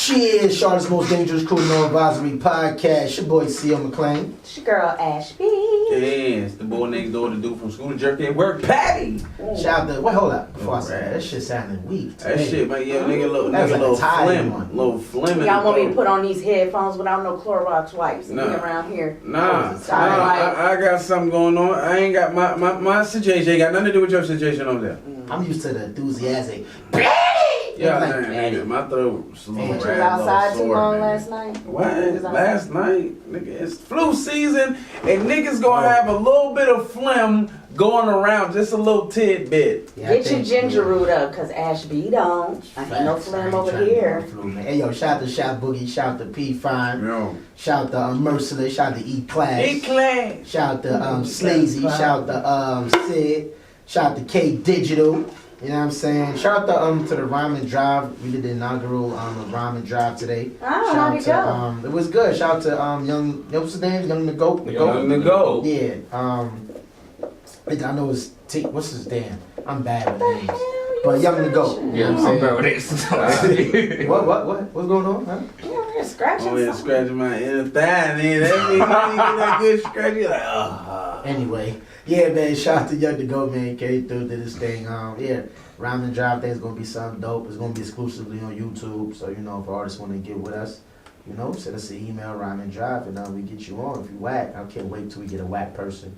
Cheers, Charlotte's Most Dangerous Crew NoAdvisory Podcast. Your boy C.O. McClain. It's your girl Ashby. Yes, the boy next door, the dude from school to jerk at work, Patty. Shout out to, hold up, before I say that shit sounded weak. That shit, man, yeah, nigga, little phlegm. Y'all want me to put on these headphones without no Clorox wipes and be around here? I got something going on. I ain't got my situation ain't got nothing to do with your situation over there. I'm used to the enthusiastic. Yeah, like, man, my throat was a little You was outside too long last night? What? Last night? Nigga, it's flu season, and niggas gonna have a little bit of phlegm going around, just a little tidbit. Yeah, get your ginger root up, cause Ashby don't. I ain't no phlegm over here. Hey, yo, shout out to Shot Boogie, shout out to P Fine, shout out to Merciless, shout out to E Class, shout out to Slazy, shout out to Sid, shout out to K Digital. You know what I'm saying? Shout out to the Ramen Drive. We did the inaugural Ramen Drive today. Oh, how'd it go? It was good. Shout out to what's his name? Young the Goat. Young the Goat. Yeah. I know it's what's his damn? I'm bad with names. But Young the Goat. Yeah, I'm bad with this. What's going on? Huh? You're scratching. Oh, yeah, scratching my inner thigh, man. That means that good scratch. You're like, Anyway. Yeah, man, shout out to Young the Goat, man. Came through, did this thing. Ramen Drive thing is going to be something dope. It's going to be exclusively on YouTube. So, if artists want to get with us, send us an email, Ramen Drive, and we get you on. If you whack, I can't wait till we get a whack person.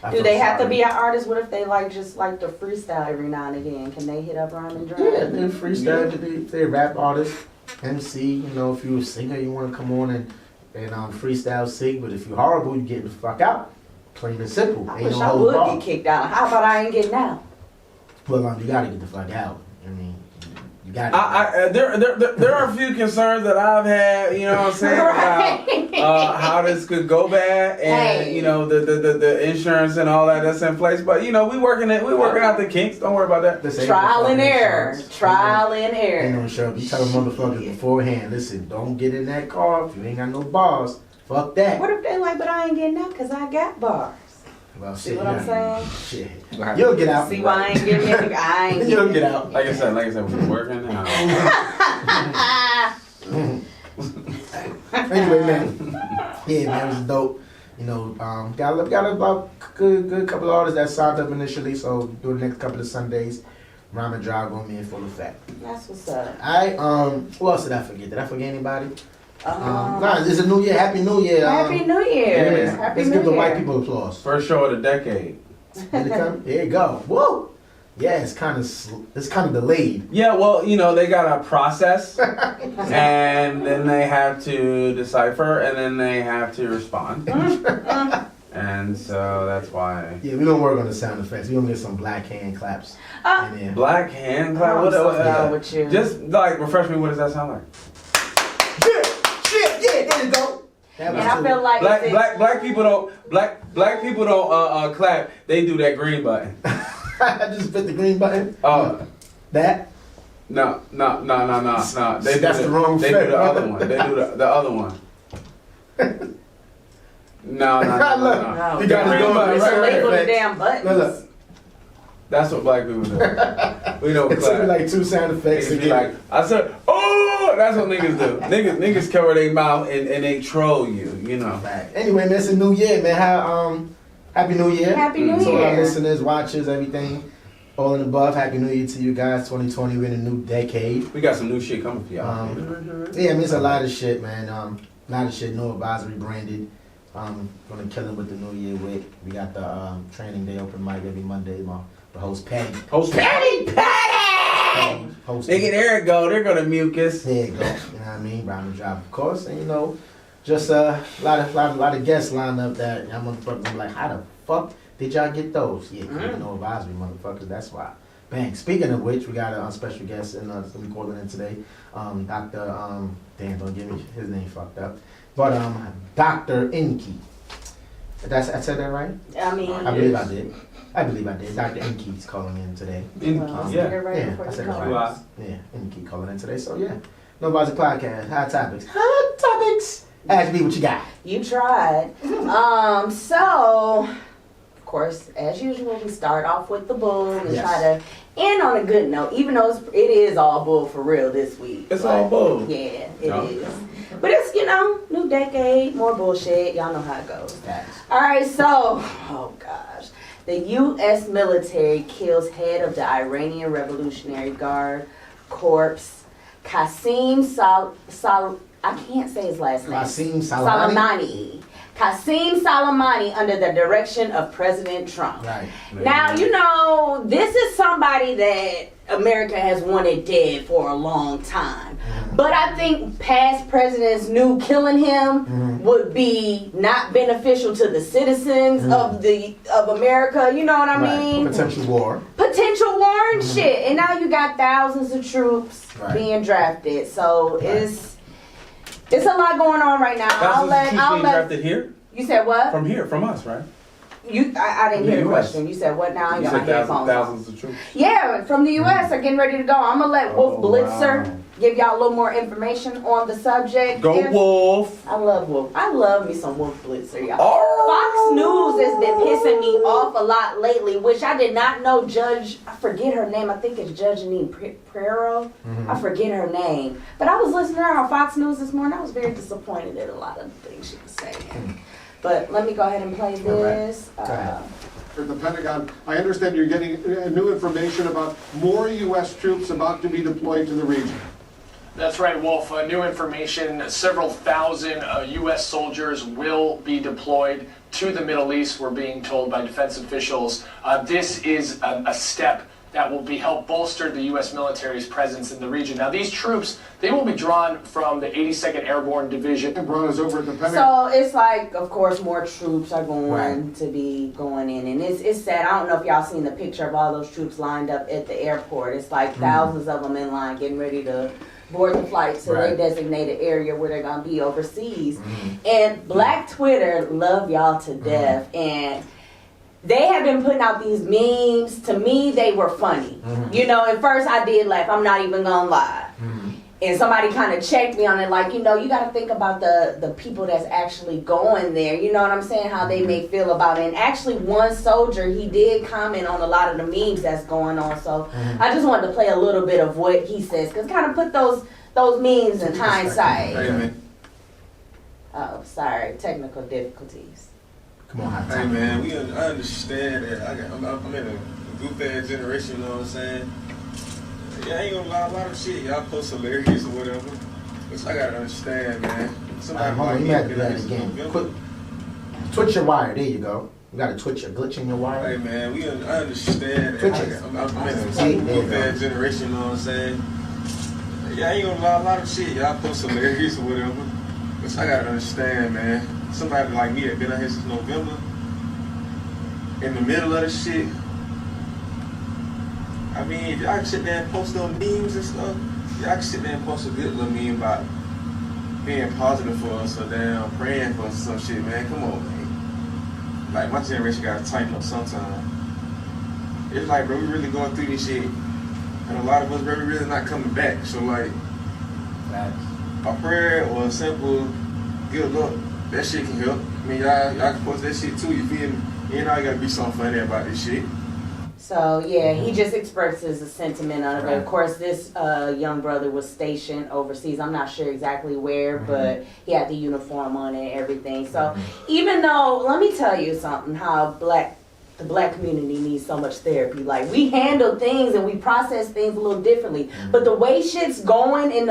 Do they have to be an artist? What if they just like to freestyle every now and again? Can they hit up Ramen Drive? Yeah, they freestyle. They rap artist, MC. If you're a singer, you want to come on and freestyle sing. But if you're horrible, you're getting the fuck out. Plain and simple. I wish I would get kicked out. How about I ain't getting out? Well, you gotta get the fuck out. I mean, you gotta. There are a few concerns that I've had. You know what I'm saying Right. about how this could go bad, and the insurance and all that's in place. But we working out the kinks. Don't worry about that. Trial and error. Trial and error. Ain't no sure. You tell the motherfuckers beforehand. Listen, don't get in that car if you ain't got no bars. Fuck that. What if they but I ain't getting out because I got bars? Well, see what I'm saying? Shit. You'll get out. See why I ain't getting it? I ain't You'll get out. Like I said, we're working out. Anyway, man. Yeah, man, it was dope. Got about good couple of artists that signed up initially, so do the next couple of Sundays. Ramen Drive gonna be in full effect. That's what's up. Who else did I forget? Did I forget anybody? It's a new year. Happy New Year. Happy New Year. Happy Let's New give the Year. white people applause. First show of the decade. Did it come? Here you go. Whoa. Yeah, it's kind of delayed. Yeah, well, they got a process, and then they have to decipher, and then they have to respond. And so that's why. Yeah, we don't work on the sound effects. We don't get some black hand claps in there. Black hand clap? What with you? Just refresh me. What does that sound like? Yeah, there you go. And I feel like black people don't clap. They do that green button. I just hit the green button. That? No. That's the wrong They effect. do the other one. They do the other one. No. You got It's to go label the damn buttons. Look. That's what black people do. We don't It took clap. me like 2 sound effects. Niggas be like, I said, oh, that's what niggas do. Niggas cover their mouth and they troll you, Anyway, man, it's a new year, man. Happy New Year. Happy New To Year. our listeners, watchers, everything, all and above. Happy New Year to you guys. 2020, we're in a new decade. We got some new shit coming for y'all. Yeah, I mean, it's a lot of shit, man. A lot of shit, NoAdvisory branded. Gonna kill it with the New Year with. We got the training day open mic every Monday. The host Patty. Nigga, there it go. They're gonna mucus. There you go. You know what I mean? Ramen Drive, of course. And just a lot of guests lined up that y'all motherfuckers be like, how the fuck did y'all get those? Yeah, NoAdvisory motherfuckers. That's why. Bang. Speaking of which, we got a special guest in we calling in today. Dr. Damn, don't give me his name fucked up. But Dr. Enqi. I said that right? I believe I did. Dr. Enqi's calling in today. I said it right. Yeah, Enqi calling in today. So yeah, NoAdvisory podcast. Hot topics. Ashby, what you got? You tried. So of course, as usual, we start off with the bull and Yes. try to end on a good note, even though it is all bull for real this week. It's all bull. Yeah, it No. is. But it's, new decade, more bullshit. Y'all know how it goes. Facts. All right, so, oh gosh. The U.S. military kills head of the Iranian Revolutionary Guard Corps, Qasem I can't say his last name. Qasem Soleimani. Qasem Soleimani under the direction of President Trump. Right. Now, this is somebody that America has wanted dead for a long time. But I think past presidents knew killing him would be not beneficial to the citizens of America. You know what I mean? Potential war. Potential war and shit. And now you got thousands of troops being drafted. So it's a lot going on right now. I'll drafted here? You said what? From here, from us, right? I didn't hear the US. question. You said what now? I You got said my headphones on. thousands of troops. Yeah, from the U.S. are getting ready to go. I'm going to let Wolf Blitzer wow. give y'all a little more information on the subject. Go Wolf! I love Wolf. I love me some Wolf Blitzer, y'all. Oh. Fox News has been pissing me off a lot lately, which I did not know I forget her name. I think it's Judge Janine Prero. I forget her name. But I was listening to her on Fox News this morning. I was very disappointed at a lot of the things she was saying. But let me go ahead and play this. Go ahead. For the Pentagon, I understand you're getting new information about more U.S. troops about to be deployed to the region. That's right, Wolf. New information, several thousand U.S. soldiers will be deployed to the Middle East, we're being told by defense officials. This is a step that will help bolster the U.S. military's presence in the region. Now, these troops, they will be drawn from the 82nd Airborne Division. And brought us over at the Pentagon. So it's like, of course, more troops are going to be going in. And it's sad. I don't know if y'all seen the picture of all those troops lined up at the airport. It's like thousands of them in line getting ready to board the flight to their designated area where they're going to be overseas. And Black Twitter love y'all to death. And they have been putting out these memes. To me, they were funny. At first I did laugh. I'm not even going to lie. And somebody kind of checked me on it, like, you got to think about the people that's actually going there. You know what I'm saying? How they may feel about it. And actually, one soldier, he did comment on a lot of the memes that's going on. So I just wanted to play a little bit of what he says, because kind of put those memes in hindsight. Amen. Oh, sorry. Technical difficulties. Come on, hot Hey topic. man, I understand that. I'm in a goof ass generation, you know what I'm saying? Yeah, I ain't gonna lie, a lot of shit y'all post hilarious or whatever. But I gotta understand, man. Somebody Hold on, you me have to up do in that this again. November. Quick. Twitch your wire. There you go. You got to twitch a glitch in your Hey wire. man, I understand Twitch that. it. I'm in See, a there you goof go. ass generation, you know what I'm saying? Yeah, I ain't gonna lie, a lot of shit y'all post hilarious or whatever. But I gotta understand, man. Somebody like me that been out here since November, in the middle of the shit. I mean, if y'all can sit there and post those memes and stuff, y'all can sit there and post a good little meme about being positive for us or damn praying for us or some shit, man. Come on, man. Like, my generation gotta tighten up sometime. It's like, bro, we really going through this shit. And a lot of us, bro, we really not coming back. So, like, Facts. a prayer or a simple good look, that shit can help. I mean, y'all can post that shit too, you feel me? You know, I gotta be something funny about this shit. So, yeah, he just expresses a sentiment on it. Of course, this young brother was stationed overseas. I'm not sure exactly where, but he had the uniform on and everything. So, even though, let me tell you something, how the black community needs so much therapy. Like, we handle things and we process things a little differently. But the way shit's going in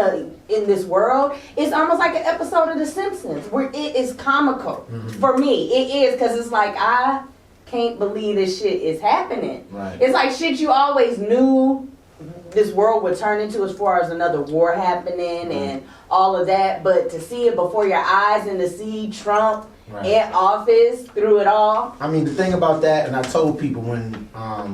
this world, it's almost like an episode of The Simpsons, where it is comical. For me, it is, because it's like, I can't believe this shit is happening. Right. It's like shit you always knew this world would turn into, as far as another war happening and all of that. But to see it before your eyes and to see Trump in office through it all. I mean, the thing about that, and I told people when,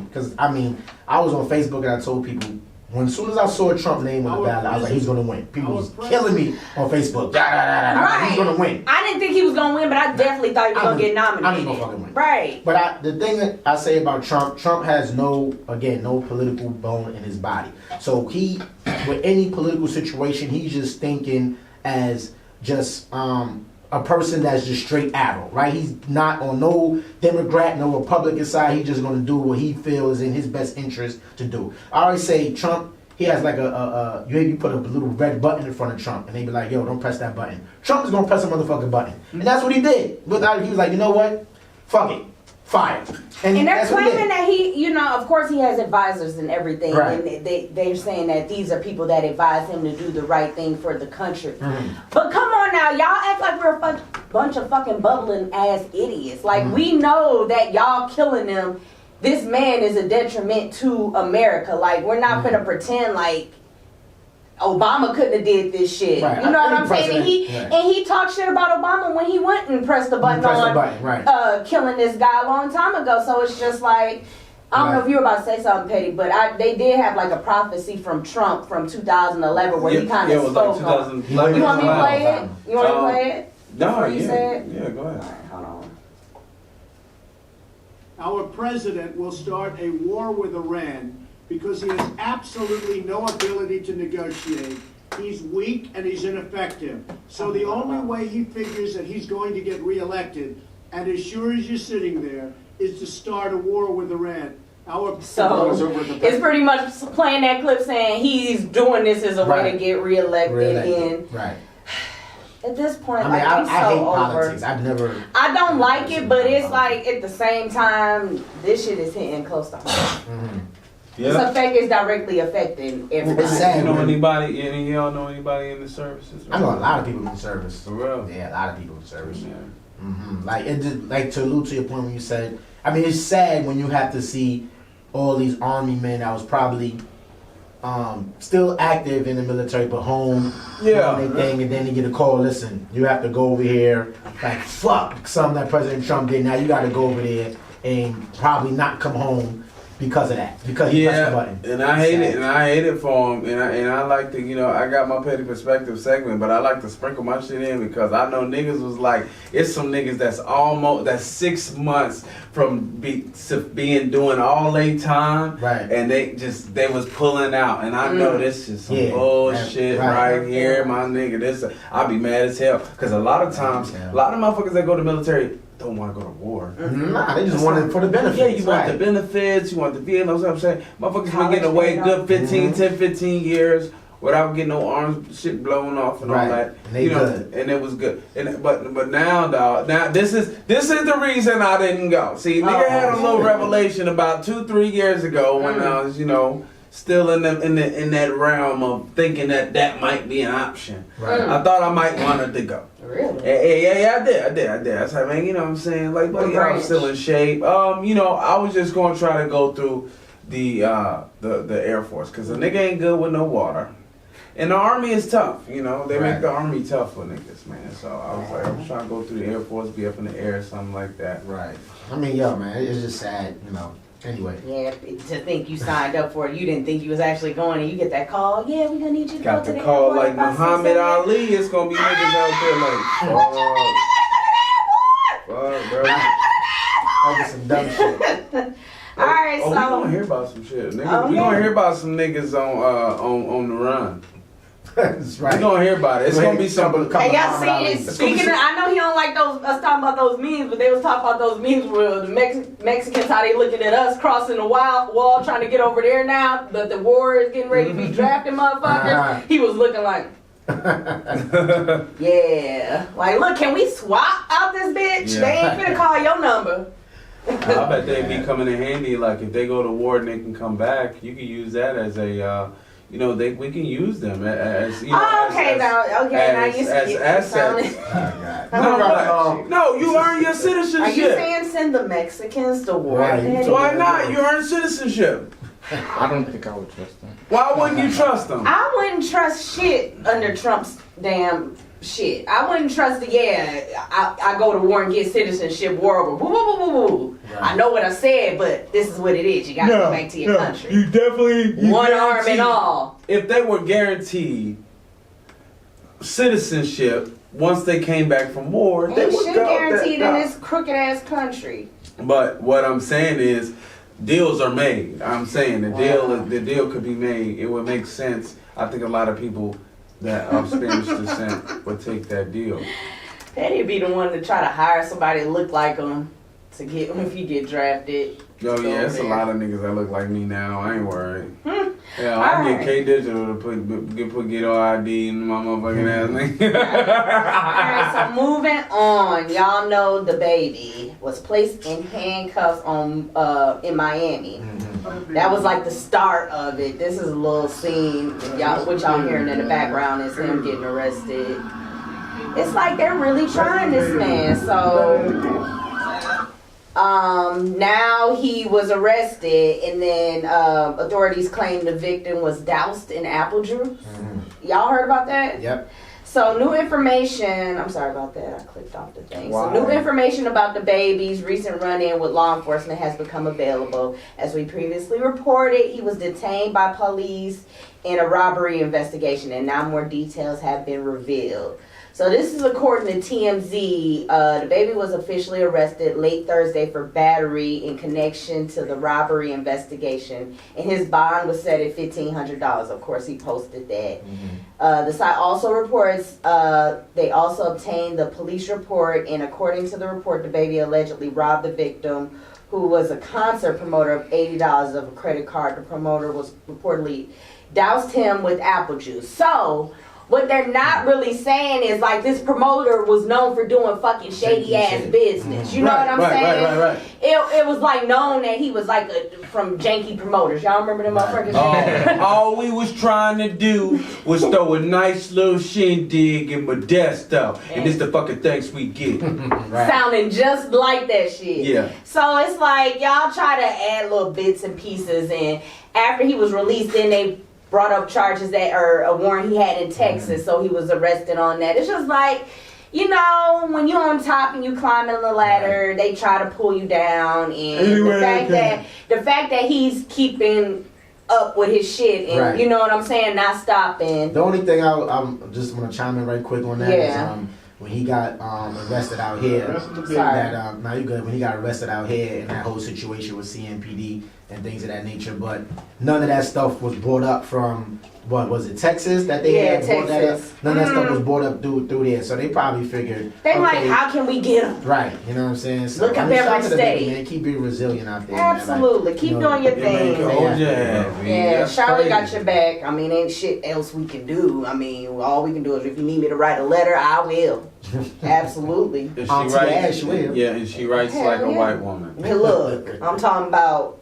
because I mean, I was on Facebook and I told people, as soon as I saw Trump's name on the ballot, I was like, he's going to win. People was killing me on Facebook. He's going to win. I didn't think he was going to win, but I definitely thought he was going to get nominated. I was going to fucking win. Right. But the thing that I say about Trump has no political bone in his body. So with any political situation, he's just thinking as just a person that's just straight arrow, right? He's not on no Democrat, no Republican side. He's just going to do what he feels is in his best interest to do. I always say Trump, he has like you put a little red button in front of Trump, and they be like, yo, don't press that button. Trump is going to press a motherfucking button. And that's what he did. He was like, you know what? Fuck it. Fire. And they're claiming that he, of course he has advisors and everything. Right. And they're saying that these are people that advise him to do the right thing for the country. Mm-hmm. But come on now, y'all act like we're a bunch of fucking bubbling ass idiots. Like, we know that y'all killing them. This man is a detriment to America. Like, we're not gonna pretend like Obama couldn't have did this shit. Right. You know what I'm saying? And he talked shit about Obama when he went and pressed the button killing this guy a long time ago. So it's just like, I don't know if you were about to say something, Petty, but they did have like a prophecy from Trump from 2011 where he kind of spoke on. You want me to play it? You want me to play it? No, you say it? Yeah, go ahead. All right, hold on. Our president will start a war with Iran because he has absolutely no ability to negotiate. He's weak and he's ineffective. So the only way he figures that he's going to get reelected, and as sure as you're sitting there, is to start a war with Iran. So it's pretty much playing that clip saying he's doing this as a way to get reelected. And right. At this point, I mean, I so hate over. politics. I don't like it, but it's like at the same time, this shit is hitting close to home. Mm-hmm. This effect is directly affecting everybody. It's sad. You know anybody? Y'all know anybody in the services? I know a lot of people in service. For real? Yeah, a lot of people in service. Yeah. Mm-hmm. Like it just, like to allude to your point when you said, I mean, it's sad when you have to see all these army men that was probably still active in the military but home doing their thing, and then they get a call, listen, you have to go over here, like fuck something that President Trump did, now you got to go over there and probably not come home because of that, because he pressed the button. And I hate it, and I hate it for him, and I like to, I got my petty perspective segment, but I like to sprinkle my shit in because I know niggas was like, it's some niggas that's 6 months from being doing all their time, right? And they was pulling out, and I know this is some bullshit right here, my nigga. I'll be mad as hell because a lot of times, a lot of motherfuckers that go to military don't want to go to war. Nah, they just want it for the benefits. Yeah, you want the benefits, you want the vehicle, that's what I'm saying. Motherfuckers been getting away good 15 years without getting no arms shit blown off and all that. And they good. And it was good. But now, dog, this is the reason I didn't go. See, nigga had a little revelation about 2-3 years ago when I was, still in that realm of thinking that might be an option. Right. I thought I might wanted to go. Really? Yeah, I did. I was like, man, you know what I'm saying? Like, buddy, I'm still in shape. I was just gonna try to go through the Air Force because a nigga ain't good with no water. And the Army is tough, they make the Army tough for niggas, man. So I was like, I'm trying to go through the Air Force, be up in the air or something like that. Right. I mean, yo, man, it's just sad, Anyway. Yeah, to think you signed up for it, you didn't think you was actually going, and you get that call. Yeah, we're gonna need you to Got go to the the call airport like about Muhammad 6 Ali. It's gonna be niggas out there like, fuck, bro. Over some dumb shit. All right, we so gonna hear about some shit. Niggas, we gonna hear about some niggas on the run. That's right. We gonna hear about it. It's gonna be some. Hey, y'all seen it? Speaking of, I know he don't like us talking about those memes, but they was talking about those memes where the Mexicans, how they looking at us crossing the wall trying to get over there now, but the war is getting ready to be drafting motherfuckers. He was looking like, yeah. Like, look, can we swap out this bitch? Yeah. They ain't finna call your number. I bet they be coming in handy. Like if they go to war and they can come back, you can use that as a. We can use them as now you as assets. No, you earn your citizenship. Are you saying send the Mexicans to war? Right. Why not? You earn citizenship. I don't think I would trust them. Why wouldn't you trust them? I wouldn't trust shit under Trump's damn shit. I wouldn't trust I go to war and get citizenship, war over. Woo, woo, woo, woo, woo. Right. I know what I said, but this is what it is. You gotta go back to your country. You definitely one arm and all. If they were guaranteed citizenship once they came back from war, they would should guaranteed in this crooked ass country. But what I'm saying is, deals are made. I'm saying the deal could be made. It would make sense. I think a lot of people that of Spanish descent would take that deal. Petty be the one to try to hire somebody to look like him to get if you get drafted. Yo, yeah, it's a lot of niggas that look like me now. I ain't worried. Yeah, I All get right. K Digital to get all ID in my motherfucking ass nigga. Alright, so moving on. Y'all know the baby was placed in handcuffs on in Miami. That was like the start of it. This is a little scene. What y'all hearing in the background is him getting arrested. It's like they're really trying this man. So now he was arrested, and then authorities claimed the victim was doused in apple juice. Y'all heard about that? Yep. So new information, I'm sorry about that, I clicked off the thing. Wow. So new information about the baby's recent run-in with law enforcement has become available. As we previously reported, he was detained by police in a robbery investigation, and now more details have been revealed. So this is according to TMZ. The baby was officially arrested late Thursday for battery in connection to the robbery investigation, and his bond was set at $1,500. Of course, he posted that. The site also reports they also obtained the police report, and according to the report, the baby allegedly robbed the victim, who was a concert promoter, of $80 of a credit card. The promoter was reportedly doused him with apple juice. So what they're not really saying is like this promoter was known for doing fucking shady ass business. You know what I'm saying? Right. It was like known that he was like from janky promoters. Y'all remember them motherfuckers? All we was trying to do was throw a nice little shindig in Modesto, and this the fucking thanks we get. Sounding just like that shit. Yeah. So it's like y'all try to add little bits and pieces, and after he was released, then they brought up charges that or a warrant he had in Texas, so he was arrested on that. It's just like, you know, when you're on top and you climbing the ladder, they try to pull you down, and the fact that he's keeping up with his shit, and you know what I'm saying, not stopping. The only thing I'm just gonna chime in right quick on that is when he got arrested out here. Now you good. When he got arrested out here, and that whole situation with CMPD and things of that nature, but none of that stuff was brought up from, what was it, Texas? That they had brought that up. None of that stuff was brought up through there, so they probably figured they like, how can we get him? Right, you know what I'm saying? So look up every state. Man, keep being resilient out there. Absolutely, man. Like, keep doing your thing. Yeah, Charlotte got your back. I mean, ain't shit else we can do. I mean, all we can do is if you need me to write a letter, I will. Absolutely. And she writes Hell like a white woman. Hey, look, I'm talking about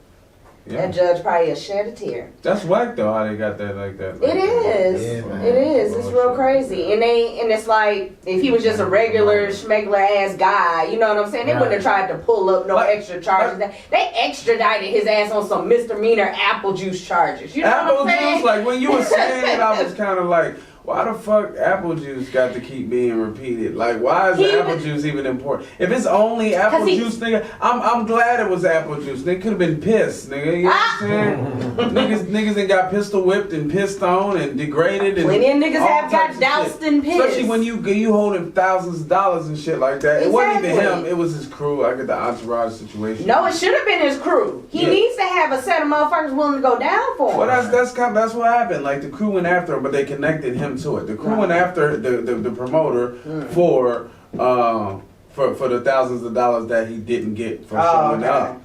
that judge probably shed a tear. That's whack though, how they got that like that. It is. It is. It's real crazy. And it's like, if he was just a regular schmegler ass guy, you know what I'm saying? They wouldn't have tried to pull up no extra charges. They extradited his ass on some misdemeanor apple juice charges. You know what I'm saying? Apple juice, like when you were saying it, I was kind of like, why the fuck apple juice got to keep being repeated? Like, why is apple juice even important? If it's only apple juice, nigga, I'm glad it was apple juice. They could have been pissed, nigga. You know what I'm saying? niggas that got pistol whipped and pissed on and degraded. And plenty of niggas have got doused and pissed. Especially when you holding thousands of dollars and shit like that. It wasn't even him. It was his crew. I get the entourage situation. No, it should have been his crew. He needs to have a set of motherfuckers willing to go down for him. Well, that's what happened. Like the crew went after him, but they connected him to it. The crew went after the promoter for the thousands of dollars that he didn't get for showing up.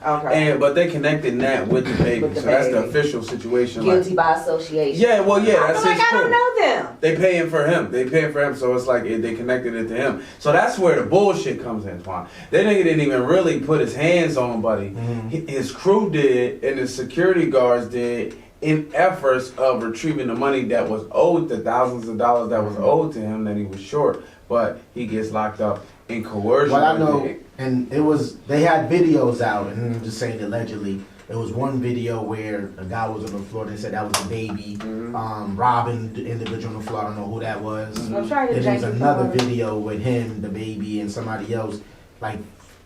But they connected that with the baby. That's the official situation. Guilty by association. Yeah, that's his crew. I don't know them. They paying for him. So it's like they connected it to him. So that's where the bullshit comes in, Twan. That nigga didn't even really put his hands on buddy. His crew did, and his security guards did, in efforts of retrieving the money that was owed, the thousands of dollars that was owed to him that he was short, but he gets locked up in coercion. Well, I know, and they had videos out, and I'm just saying allegedly, there was one video where a guy was on the floor and said that was a baby, robbing the individual on the floor. I don't know who that was. I'm trying to Then there's another video with him, the baby, and somebody else, like,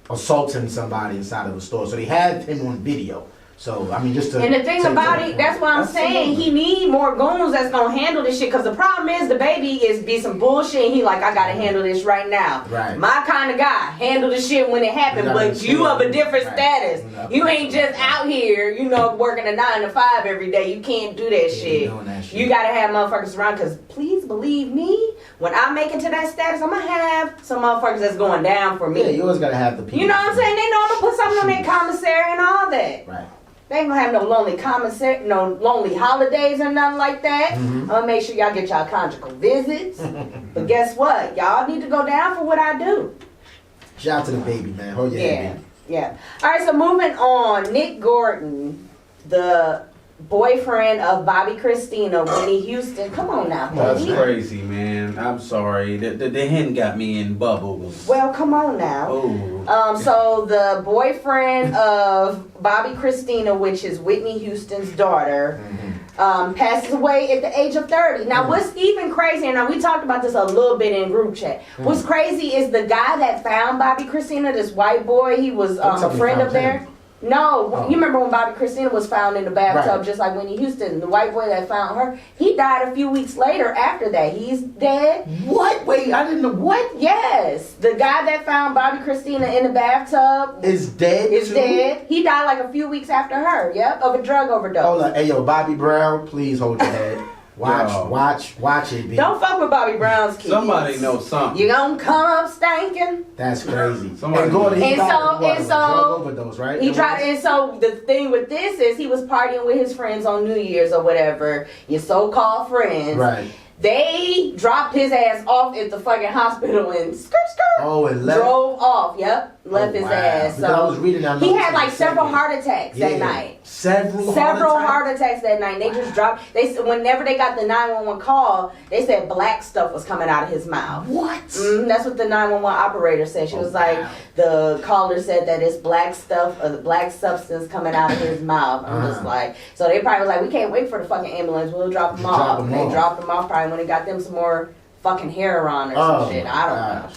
assaulting somebody inside of a store. So they had him on video. So I mean, just to And the thing take about to it, that's why I'm saying he need more goons that's gonna handle this shit. Cause the problem is the baby is be some bullshit. And he like, I gotta handle this right now. Right. My kind of guy, handle the shit when it happened. But you of a different status. You ain't just out here, you know, working a 9 to 5 every day. You can't do that shit. You gotta have motherfuckers around. Cause please believe me, when I make it to that status, I'm gonna have some motherfuckers that's going down for me. Yeah, you always gotta have the people. You know what I'm saying? They know I'm gonna put something on their commissary and all that. Right. They ain't gonna have no lonely commissary, no lonely holidays or nothing like that. Mm-hmm. I'm gonna make sure y'all get y'all conjugal visits. But guess what? Y'all need to go down for what I do. Shout out to the baby, man. Oh yeah, Yeah, baby. yeah. All right, so moving on. Nick Gordon, the boyfriend of Bobby Christina, Whitney Houston. Come on now, That's baby. crazy, man. I'm sorry. The hen got me in bubbles. Well, come on now. Oh. So the boyfriend of Bobby Christina, which is Whitney Houston's daughter, passes away at the age of 30. Now, what's even crazier, now we talked about this a little bit in group chat. What's crazy is the guy that found Bobby Christina, this white boy, he was a friend of theirs. No, you remember when Bobby Christina was found in the bathtub, just like Whitney Houston, the white boy that found her, he died a few weeks later after that. He's dead. What? Wait, I didn't know. What? Yes. The guy that found Bobby Christina in the bathtub Is dead is too? dead. He died like a few weeks after her, of a drug overdose. Hold on. Hey, yo, Bobby Brown, please hold your head. Watch, Yo. watch it, B. Don't fuck with Bobby Brown's kids. Somebody knows something. You gonna come up stinking? That's crazy. Somebody And Gordon, he And died so- of what, and a so- drug overdose, right? He It tried, was? and so the thing with this is he was partying with his friends on New Year's or whatever, your so-called friends. Right. They dropped his ass off at the fucking hospital and skirt. Oh, and left. Drove off, left his wow. ass. Because I was So reading that he notice had in like a several second. heart attacks that night. Several Heart attacks that night. They just dropped. They whenever they got the 911 call, they said black stuff was coming out of his mouth. What? That's what the 911 operator said. She was like, the caller said that it's black stuff, the black substance coming out of his mouth. I'm just like, so they probably was like, we can't wait for the fucking ambulance. We'll drop them off. And they dropped them off probably when they got them some more fucking heroin or some shit. I don't know.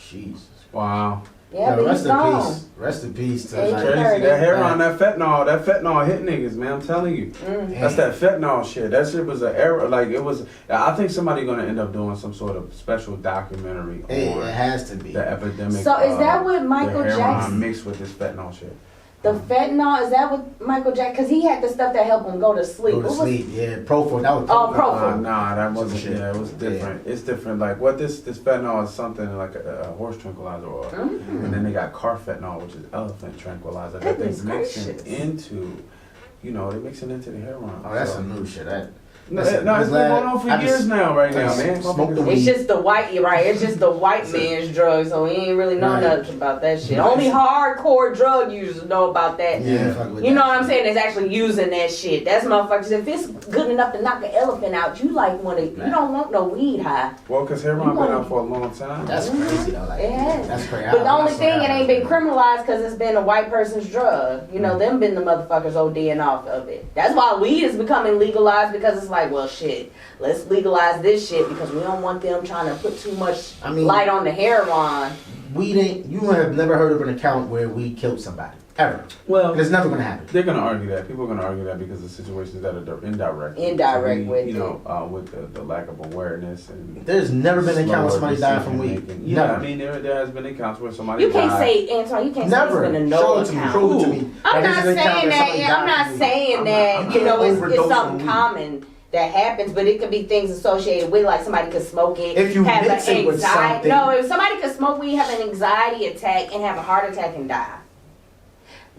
Jesus. Wow. Yeah, but he's gone. peace. Rest in peace to Yeah, like, he's Crazy. That heroin, that fentanyl hit niggas, man. I'm telling you. That's that fentanyl shit. That shit was an error. Like, it was, I think somebody gonna end up doing some sort of special documentary it on has to be. the epidemic. So is that what Michael the heroin Jackson- mixed with this fentanyl shit? The fentanyl, is that what Michael Jackson, because he had the stuff that helped him go to sleep. Go to What was- sleep, yeah. Propofol, that was Oh, Propofol. Nah, that wasn't. Some shit. Yeah, it was different. It's different. Like what this fentanyl is something like a horse tranquilizer, or and then they got carfentanil, which is elephant tranquilizer that they Goodness mixing gracious. into. You know, they mixing into the heroin. Oh, that's So- some new shit. No, it's been going on for years now, right now, man. Smoke the It's weed. just the white, you're right, it's just the white man's drug, so he ain't really know Right. nothing about that shit. Only hardcore drug users know about that. Yeah, fuck with You that know what I'm shit. saying? That's actually using that shit. That's motherfuckers. If it's good enough to knock an elephant out, you like want to. You don't want no weed high. Well, because heroin been out for a long time. That's crazy though. Like, It has. that's crazy. But the only thing, it ain't been criminalized because it's been a white person's drug. You know, them been the motherfuckers ODing off of it. That's why weed is becoming legalized, because it's like, well, shit, let's legalize this shit because we don't want them trying to put too much light on the heroin. Weed ain't. You have never heard of an account where weed killed somebody ever. Well, And it's never gonna happen. they're gonna argue that. People are gonna argue that because of situations that are indirect. Indirect with you know, with the lack of awareness and. There's never been an account where slower somebody died from decision weed. making. Yeah, Never. I mean there has been accounts where somebody You can't died. say, Antoine, you can't Never. say it's been a Show no it to me. account. Prove it to me. I'm Like, not this is an account saying that. somebody I'm died not from saying weed. that. I'm You know, not it's overdosing something on weed. common that happens, but it could be things associated with, like somebody could smoke it, If you have mix an it with anxiety. something. No, if somebody could smoke weed, have an anxiety attack, and have a heart attack and die.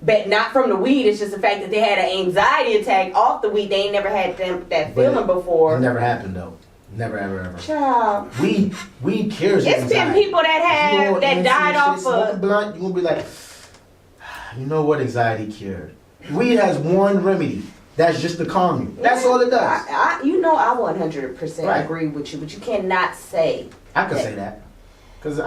But not from the weed. It's just the fact that they had an anxiety attack off the weed. They ain't never had that feeling But before. It never happened though. Never, ever, ever. Child. Weed cures your It's been anxiety. people that If you have on that NC died and off shit, smoking of. blunt, you gonna be like, you know what anxiety cured? Weed has one remedy. That's just to calm you. That's all it does. You know, I 100% Right. agree with you, but you cannot say. I could say that. Because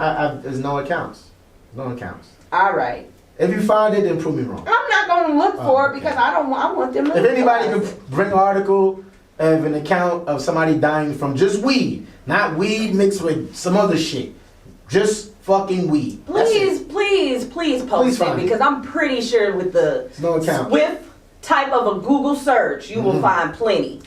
there's no accounts. No accounts. All right. If you find it, then prove me wrong. I'm not going to look for it okay. because I want them to. If anybody could bring an article of an account of somebody dying from just weed, not weed mixed with some other shit, just fucking weed. That's it. Please post it find it. because I'm pretty sure with the There's no account. Swift type of a Google search, you will find plenty.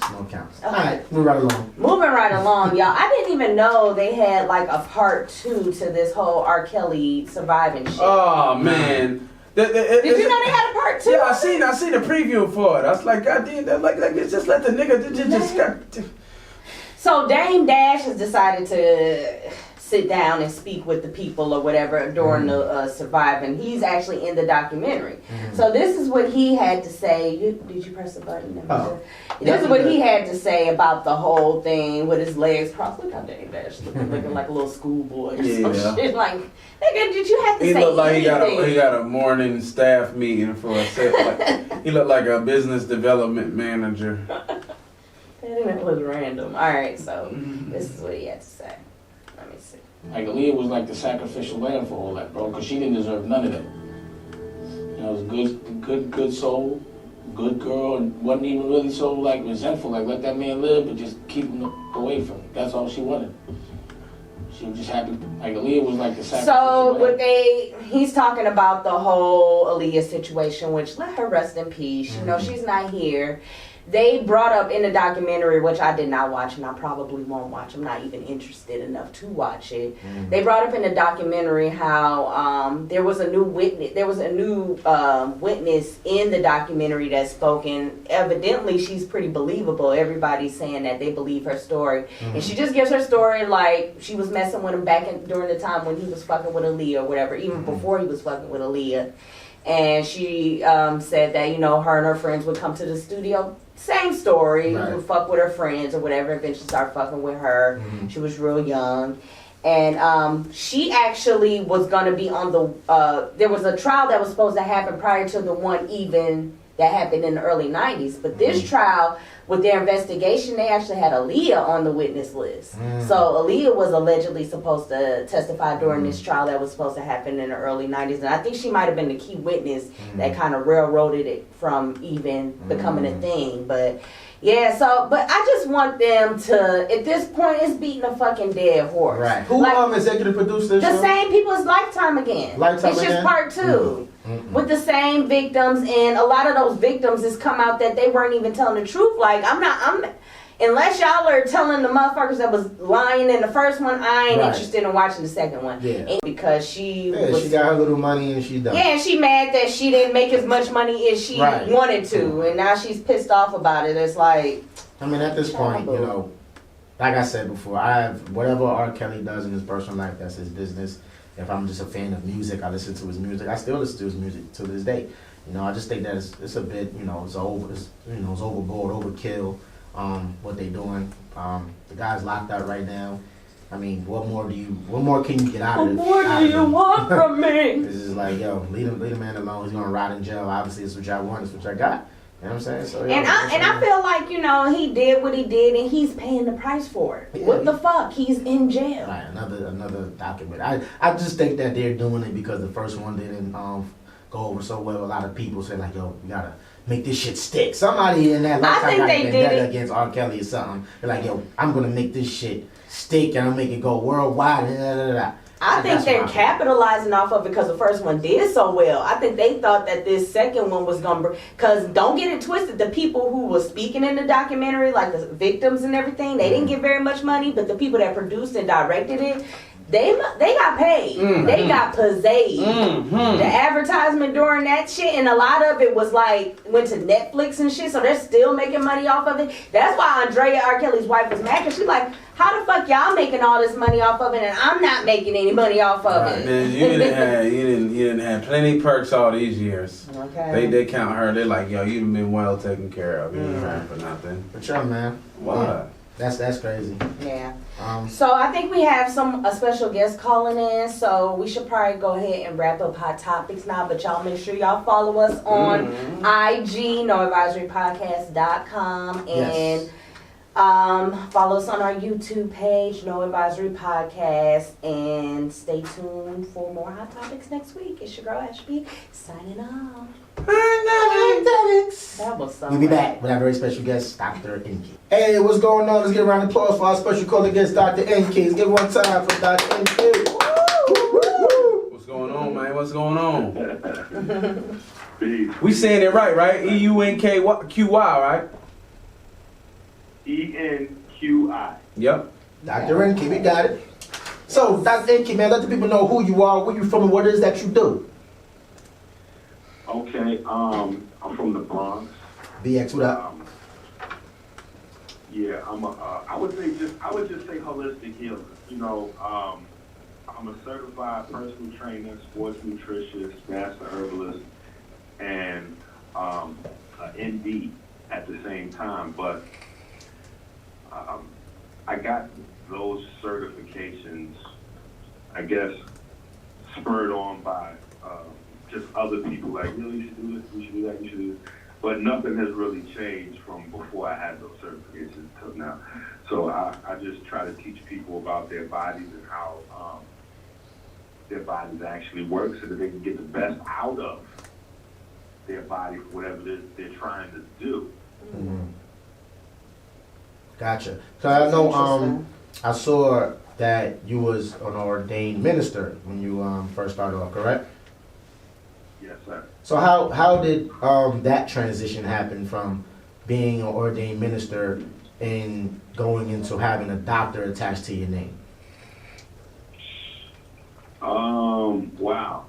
Small counts. All right, move right along. Moving right along, y'all. I didn't even know they had like a part 2 to this whole R. Kelly surviving shit. Oh man. Did you know they had a part 2? Yeah, I seen the preview for it. I was like, God damn, like just let the nigga just got. So Dame Dash has decided to sit down and speak with the people or whatever during the surviving. He's actually in the documentary. So this is what he had to say. Did you press the button? Oh. This is what he had to say about the whole thing with his legs crossed. Look how Dame Dash looking like a little schoolboy or some shit. Like, nigga, did you have to He say looked like anything? he got a morning staff meeting for a set. Like, he looked like a business development manager. That was random. All right, so this is what he had to say. Let me see. Like Aaliyah was like the sacrificial lamb for all that, bro, because she didn't deserve none of that. You know, it was good soul, good girl, and wasn't even really so like resentful. Like let that man live, but just keep him away from him. That's all she wanted. She was just happy. Like Aaliyah was like the sacrificial lamb. He's talking about the whole Aaliyah situation, which let her rest in peace. You know, she's not here. They brought up in the documentary, which I did not watch and I probably won't watch. I'm not even interested enough to watch it. They brought up in the documentary how there was a new witness. There was a new witness in the documentary that spoke, and evidently she's pretty believable. Everybody's saying that they believe her story, and she just gives her story like she was messing with him during the time when he was fucking with Aaliyah or whatever, even before he was fucking with Aaliyah. And she said that, you know, her and her friends would come to the studio. Same story. Right. Would fuck with her friends or whatever. Eventually start fucking with her. She was real young. And she actually was going to be on the... there was a trial that was supposed to happen prior to the one even that happened in the early 90s. But this trial, with their investigation, they actually had Aaliyah on the witness list. So Aaliyah was allegedly supposed to testify during this trial that was supposed to happen in the early 90s. And I think she might have been the key witness that kind of railroaded it from even becoming a thing. But yeah, but I just want them to, at this point, it's beating a fucking dead horse. Right. Who executive produced this show? The same people as Lifetime again. Lifetime it's just again? part 2. With the same victims, and a lot of those victims has come out that they weren't even telling the truth. Like, unless y'all are telling the motherfuckers that was lying in the first one, I ain't interested in watching the second one. Yeah. Because she she got her little money and she done. Yeah, and she mad that she didn't make as much money as she wanted to, and now she's pissed off about it. It's like, I mean, at this point, you know, like I said before, whatever R. Kelly does in his personal life, that's his business. If I'm just a fan of music, I listen to his music. I still listen to his music to this day. You know, I just think that it's a bit, you know, it's overboard, overkill. What they doing? The guy's locked out right now. I mean, what more can you get out of it? What more do you want from me? This is like, yo, leave the man alone. He's gonna rot in jail. Obviously, it's what y'all want. It's what y'all got. You know what I'm saying? So, I feel like, you know, he did what he did and he's paying the price for it. Yeah, what the fuck? He's in jail. Right, another document. I just think that they're doing it because the first one didn't go over so well. A lot of people say like, yo, you gotta make this shit stick. Somebody in that lifetime got a vendetta against R. Kelly or something. They're like, yo, I'm gonna make this shit stick and I'll make it go worldwide. I think they're capitalizing off of it because the first one did so well. I think they thought that this second one was going to... Because don't get it twisted, the people who were speaking in the documentary, like the victims and everything, they didn't get very much money, but the people that produced and directed it, they got paid. They got pizzazed. The advertisement during that shit, and a lot of it was like, went to Netflix and shit, so they're still making money off of it. That's why Andrea R. Kelly's wife was mad, because she's like, how the fuck y'all making all this money off of it and I'm not making any money off of it? Man, you didn't have plenty perks all these years. Okay. They count her. They're like, yo, you've been well taken care of. You ain't crying for nothing. But yeah, man. Why? That's crazy. Yeah. So I think we have a special guest calling in, so we should probably go ahead and wrap up Hot Topics now. But y'all make sure y'all follow us on IG, NoAdvisoryPodcast.com, and follow us on our YouTube page, No Advisory Podcast, and stay tuned for more Hot Topics next week. It's your girl Ashby signing off. That was something. We'll be back with our very special guest, Dr. Enqi. Hey, what's going on? Let's give a round of applause for our special caller guest, Dr. Enqi. Let's give one time for Dr. Enqi. What's going on, man? What's going on? Peace. We saying it right? EUNKQY, right? ENQI. Yep. Dr. Enqi, we got it. So, Dr. Enqi, man, let the people know who you are, where you from, and what it is that you do. Okay, I'm from the Bronx. BX, what up? Yeah, I would just say holistic healer. You know, I'm a certified personal trainer, sports nutritionist, master herbalist, and an ND at the same time. But I got those certifications, I guess, spurred on by just other people. Like, you know, you should do this, you should do that, you should do this. But nothing has really changed from before I had those certifications till now. So I just try to teach people about their bodies and how their bodies actually work so that they can get the best out of their body for whatever it is they're trying to do. Mm-hmm. Gotcha. So I know I saw that you was an ordained minister when you first started off, correct? Yes, sir. So how did that transition happen from being an ordained minister and going into having a doctor attached to your name? Wow.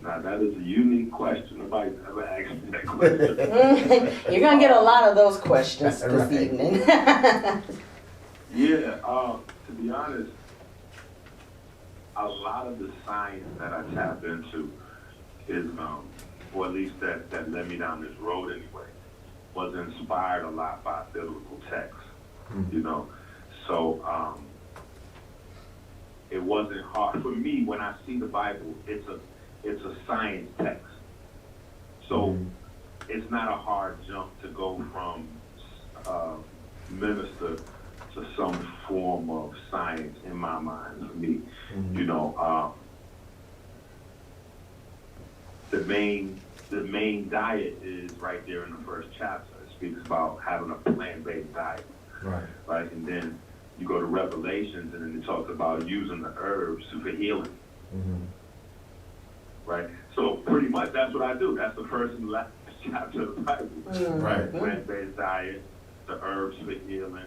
Now that is a unique question. Nobody's ever asked me that question. You're gonna get a lot of those questions this Right. evening. Yeah, to be honest, a lot of the science that I tap into is, or at least that led me down this road anyway, was inspired a lot by biblical texts, you know. So it wasn't hard for me when I see the Bible. It's a science text, so it's not a hard jump to go from minister to some form of science in my mind. For me, you know, the main diet is right there in the first chapter. It speaks about having a plant-based diet, right? And then you go to Revelations, and then it talks about using the herbs for healing. Right? So pretty much that's what I do. That's the first and last chapter of the Bible. Right. Plant-based diet, the herbs for healing,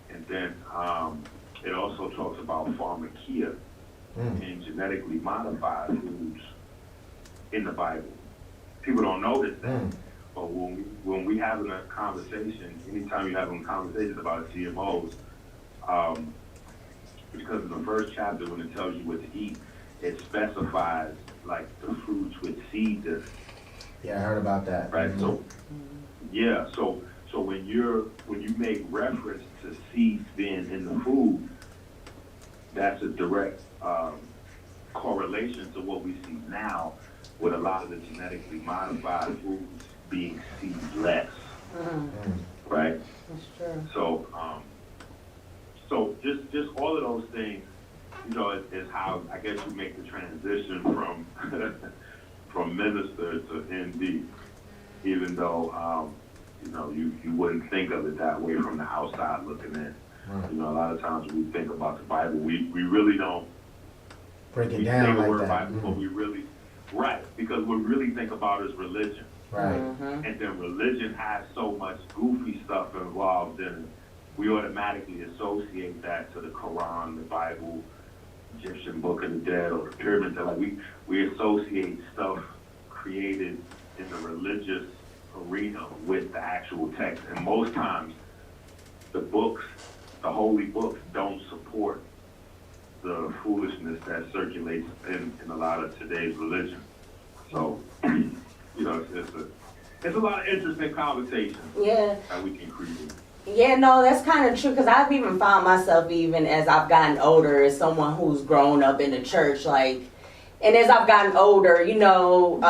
and then it also talks about pharmakia and genetically modified foods in the Bible. People don't notice that. But when we having a conversation, anytime you're having a conversation about GMOs, because in the first chapter when it tells you what to eat, it specifies like the fruits with seeds in it. Yeah, I heard about that. Right. So yeah, so when you make reference to seeds being in the food, that's a direct correlation to what we see now with a lot of the genetically modified foods being seedless. Right? That's true. So so just all of those things, you know, is how I guess you make the transition from from minister to ND, even though you know you wouldn't think of it that way from the outside looking in. You know, a lot of times when we think about the Bible, we really don't break it we down say the like word that. Bible, but we really because what we really think about is religion. Right. And then religion has so much goofy stuff involved in it. We automatically associate that to the Quran, the Bible, Egyptian Book of the Dead, or the pyramids. Like we associate stuff created in the religious arena with the actual text. And most times, the books, the holy books, don't support the foolishness that circulates in a lot of today's religion. So, you know, it's a lot of interesting conversations that we can create. Yeah, no, that's kind of true, because I've even found myself, even as I've gotten older, as someone who's grown up in the church, like, and as I've gotten older, you know,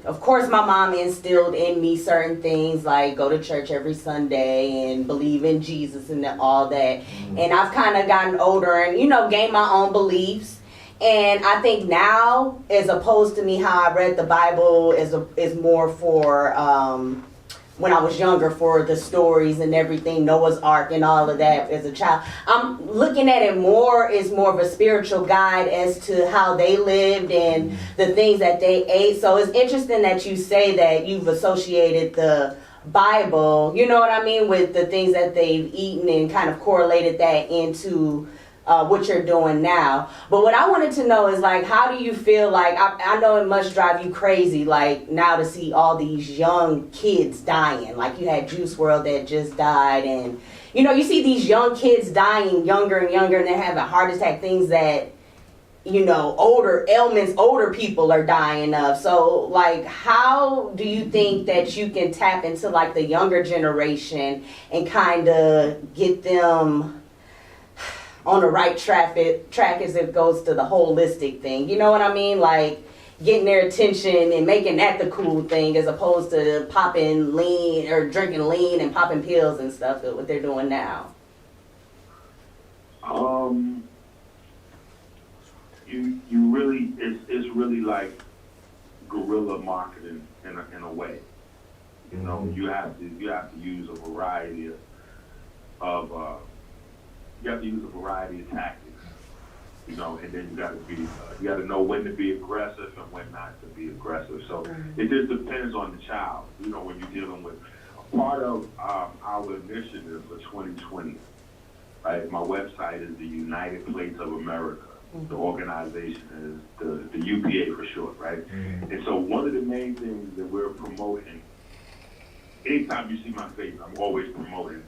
of course my mom instilled in me certain things, like go to church every Sunday and believe in Jesus and all that. And I've kind of gotten older and, you know, gained my own beliefs. And I think now, as opposed to me how I read the Bible is more for when I was younger for the stories and everything, Noah's Ark and all of that as a child. I'm looking at it more as more of a spiritual guide as to how they lived and the things that they ate. So it's interesting that you say that you've associated the Bible, you know what I mean, with the things that they've eaten and kind of correlated that into what you're doing now. But what I wanted to know is, like, how do you feel? Like, I know it must drive you crazy, like, now to see all these young kids dying. Like, you had Juice WRLD that just died, and, you know, you see these young kids dying younger and younger, and they're having heart attack, things that, you know, older people are dying of. So, like, how do you think that you can tap into, like, the younger generation and kind of get them on the right track as it goes to the holistic thing? You know what I mean? Like, getting their attention and making that the cool thing as opposed to popping lean or drinking lean and popping pills and stuff, what they're doing now. You really, it's really like guerrilla marketing in a way. You know, you have to use a variety of tactics. You know, and then you got to know when to be aggressive and when not to be aggressive. So it just depends on the child. You know, when you're dealing with part of our initiative for 2020. Right, my website is the United Plates of America. The organization is the UPA for short, right? And so one of the main things that we're promoting, anytime you see my face, I'm always promoting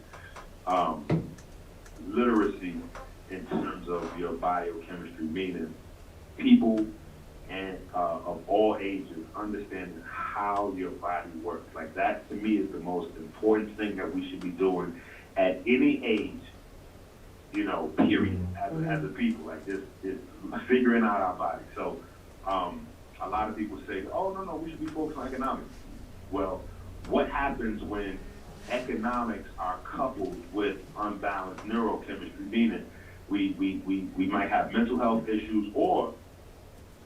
literacy in terms of your biochemistry, meaning people and of all ages understanding how your body works. Like, that to me is the most important thing that we should be doing at any age. You know, period, as a people, like this figuring out our body. So a lot of people say, oh, no, we should be focused on economics. Well, what happens when economics are coupled with unbalanced neurochemistry, meaning we might have mental health issues, or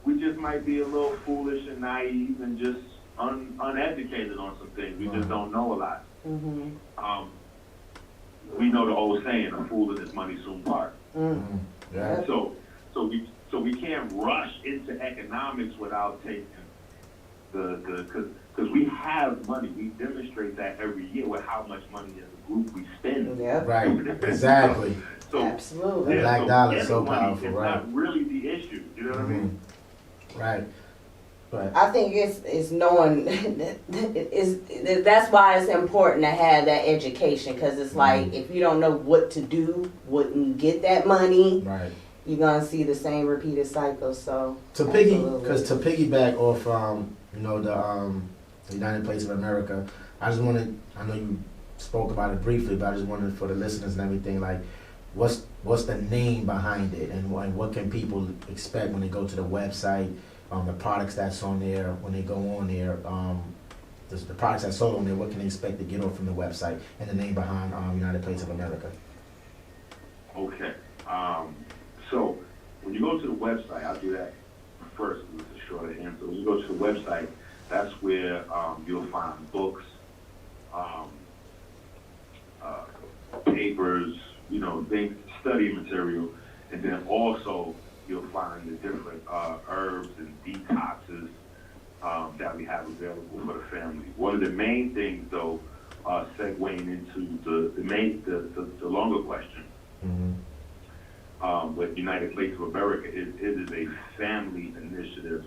we just might be a little foolish and naive and just uneducated on some things. We just don't know a lot. We know the old saying, a fool and his money soon part. Yeah. So we can't rush into economics without taking because we have money. We demonstrate that every year with how much money as a group we spend. Yeah. Right. Exactly. So absolutely. The black dollar is so powerful, it's right? not really the issue. You know what I mean? Right. But I think it's knowing that's why it's important to have that education, because it's like, if you don't know what to do when you get that money, right, you're gonna see the same repeated cycle. So to piggyback off you know, the United Plates of America, I know you spoke about it briefly, but I just wanted, for the listeners and everything, like, what's the name behind it, and what can people expect when they go to the website? The products that's on there, when they go on there, the products that's sold on there, what can they expect to get off from the website, and the name behind United Plates of America? Okay. So when you go to the website, I'll do that first, it's a shorter answer. When you go to the website, that's where you'll find books, papers, you know, things, study material, and then also you'll find the different herbs and detoxes that we have available for the family. One of the main things, though, segueing into the longer question, with United Plates of America, it is a family initiative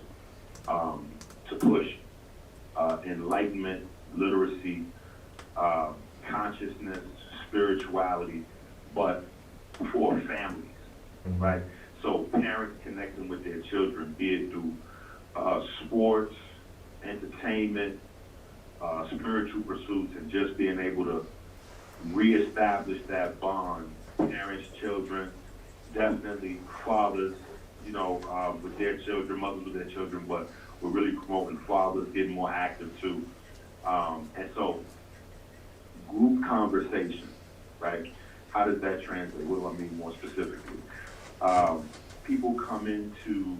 to push enlightenment, literacy, consciousness, spirituality, but for families, right? So parents connecting with their children, be it through sports, entertainment, spiritual pursuits, and just being able to reestablish that bond. Parents, children, definitely fathers, you know, with their children, mothers with their children, but we're really promoting fathers getting more active too. And so group conversation, right? How does that translate? What do I mean more specifically? People come into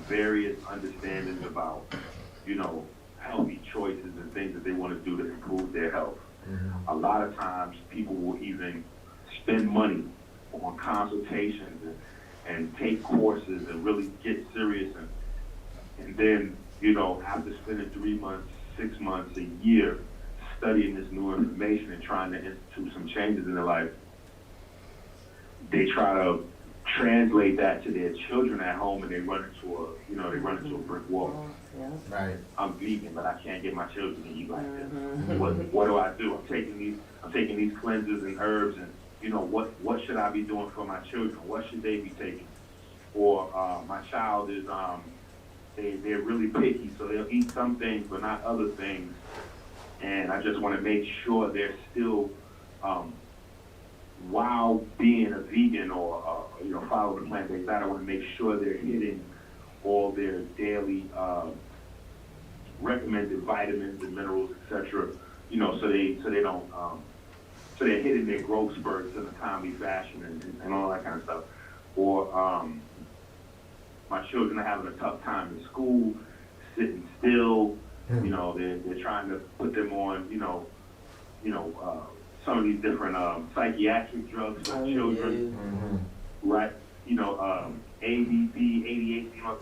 various understandings about, you know, healthy choices and things that they want to do to improve their health. Mm-hmm. A lot of times people will even spend money on consultations and take courses and really get serious, and then, you know, after spending 3 months, 6 months, a year studying this new information and trying to institute some changes in their life, they try to translate that to their children at home, and they run into a brick wall. Yeah. Right. I'm vegan, but I can't get my children to eat like this. What do I do? I'm taking these cleanses and herbs, and you know, what should I be doing for my children? What should they be taking? Or my child is they're really picky, so they'll eat some things but not other things, and I just want to make sure they're still, while being a vegan or you know, following the plant-based diet, I want to make sure they're hitting all their daily recommended vitamins and minerals, etc. You know, so they don't so they're hitting their growth spurts in a timely fashion and all that kind of stuff. Or my children are having a tough time in school, sitting still. You know, they're trying to put them on, you know, some of these different psychiatric drugs for children, right? You know, ADD, ADHD, you know,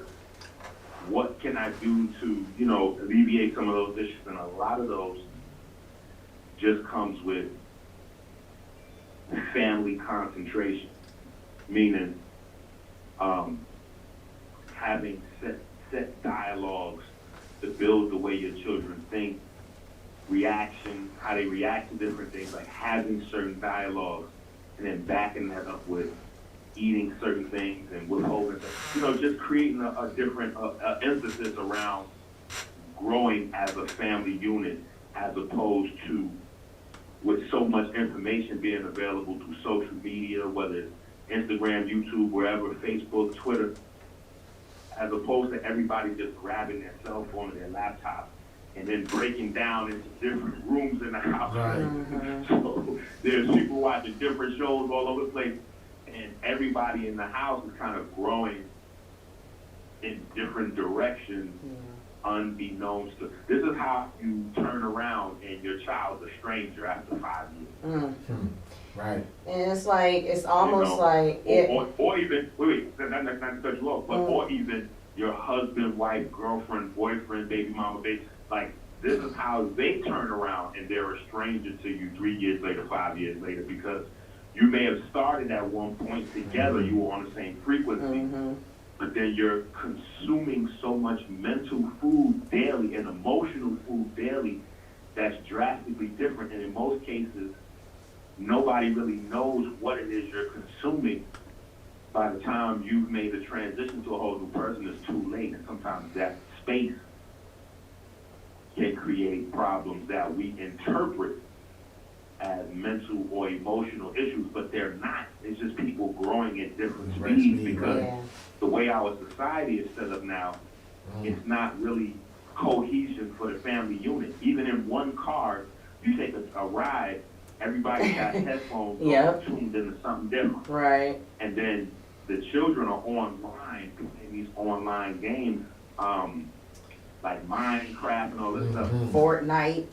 what can I do to, you know, alleviate some of those issues? And a lot of those just comes with family concentration, meaning having set dialogues to build the way your children think, reaction, how they react to different things, like having certain dialogues, and then backing that up with eating certain things and withholding, you know, just creating a different emphasis around growing as a family unit, as opposed to with so much information being available through social media, whether it's Instagram, YouTube, wherever, Facebook, Twitter, as opposed to everybody just grabbing their cell phone or their laptop and then breaking down into different rooms in the house. Right. So there's people watching different shows all over the place, and everybody in the house is kind of growing in different directions, unbeknownst to. This is how you turn around and your child's a stranger after 5 years. Right. And it's like, it's almost, you know, like it. Or even, wait, not to cut you off, but or even your husband, wife, girlfriend, boyfriend, baby mama, baby. Like, this is how they turn around and they're a stranger to you 3 years later, 5 years later, because you may have started at one point together, you were on the same frequency, but then you're consuming so much mental food daily and emotional food daily that's drastically different. And in most cases, nobody really knows what it is you're consuming. By the time you've made the transition to a whole new person, it's too late. And sometimes that space can create problems that we interpret as mental or emotional issues, but they're not. It's just people growing at different speeds because the way our society is set up now, it's not really cohesion for the family unit. Even in one car, you take a ride, everybody got headphones tuned into something different. Right. And then the children are online playing these online games, like Minecraft and all this stuff. Fortnite.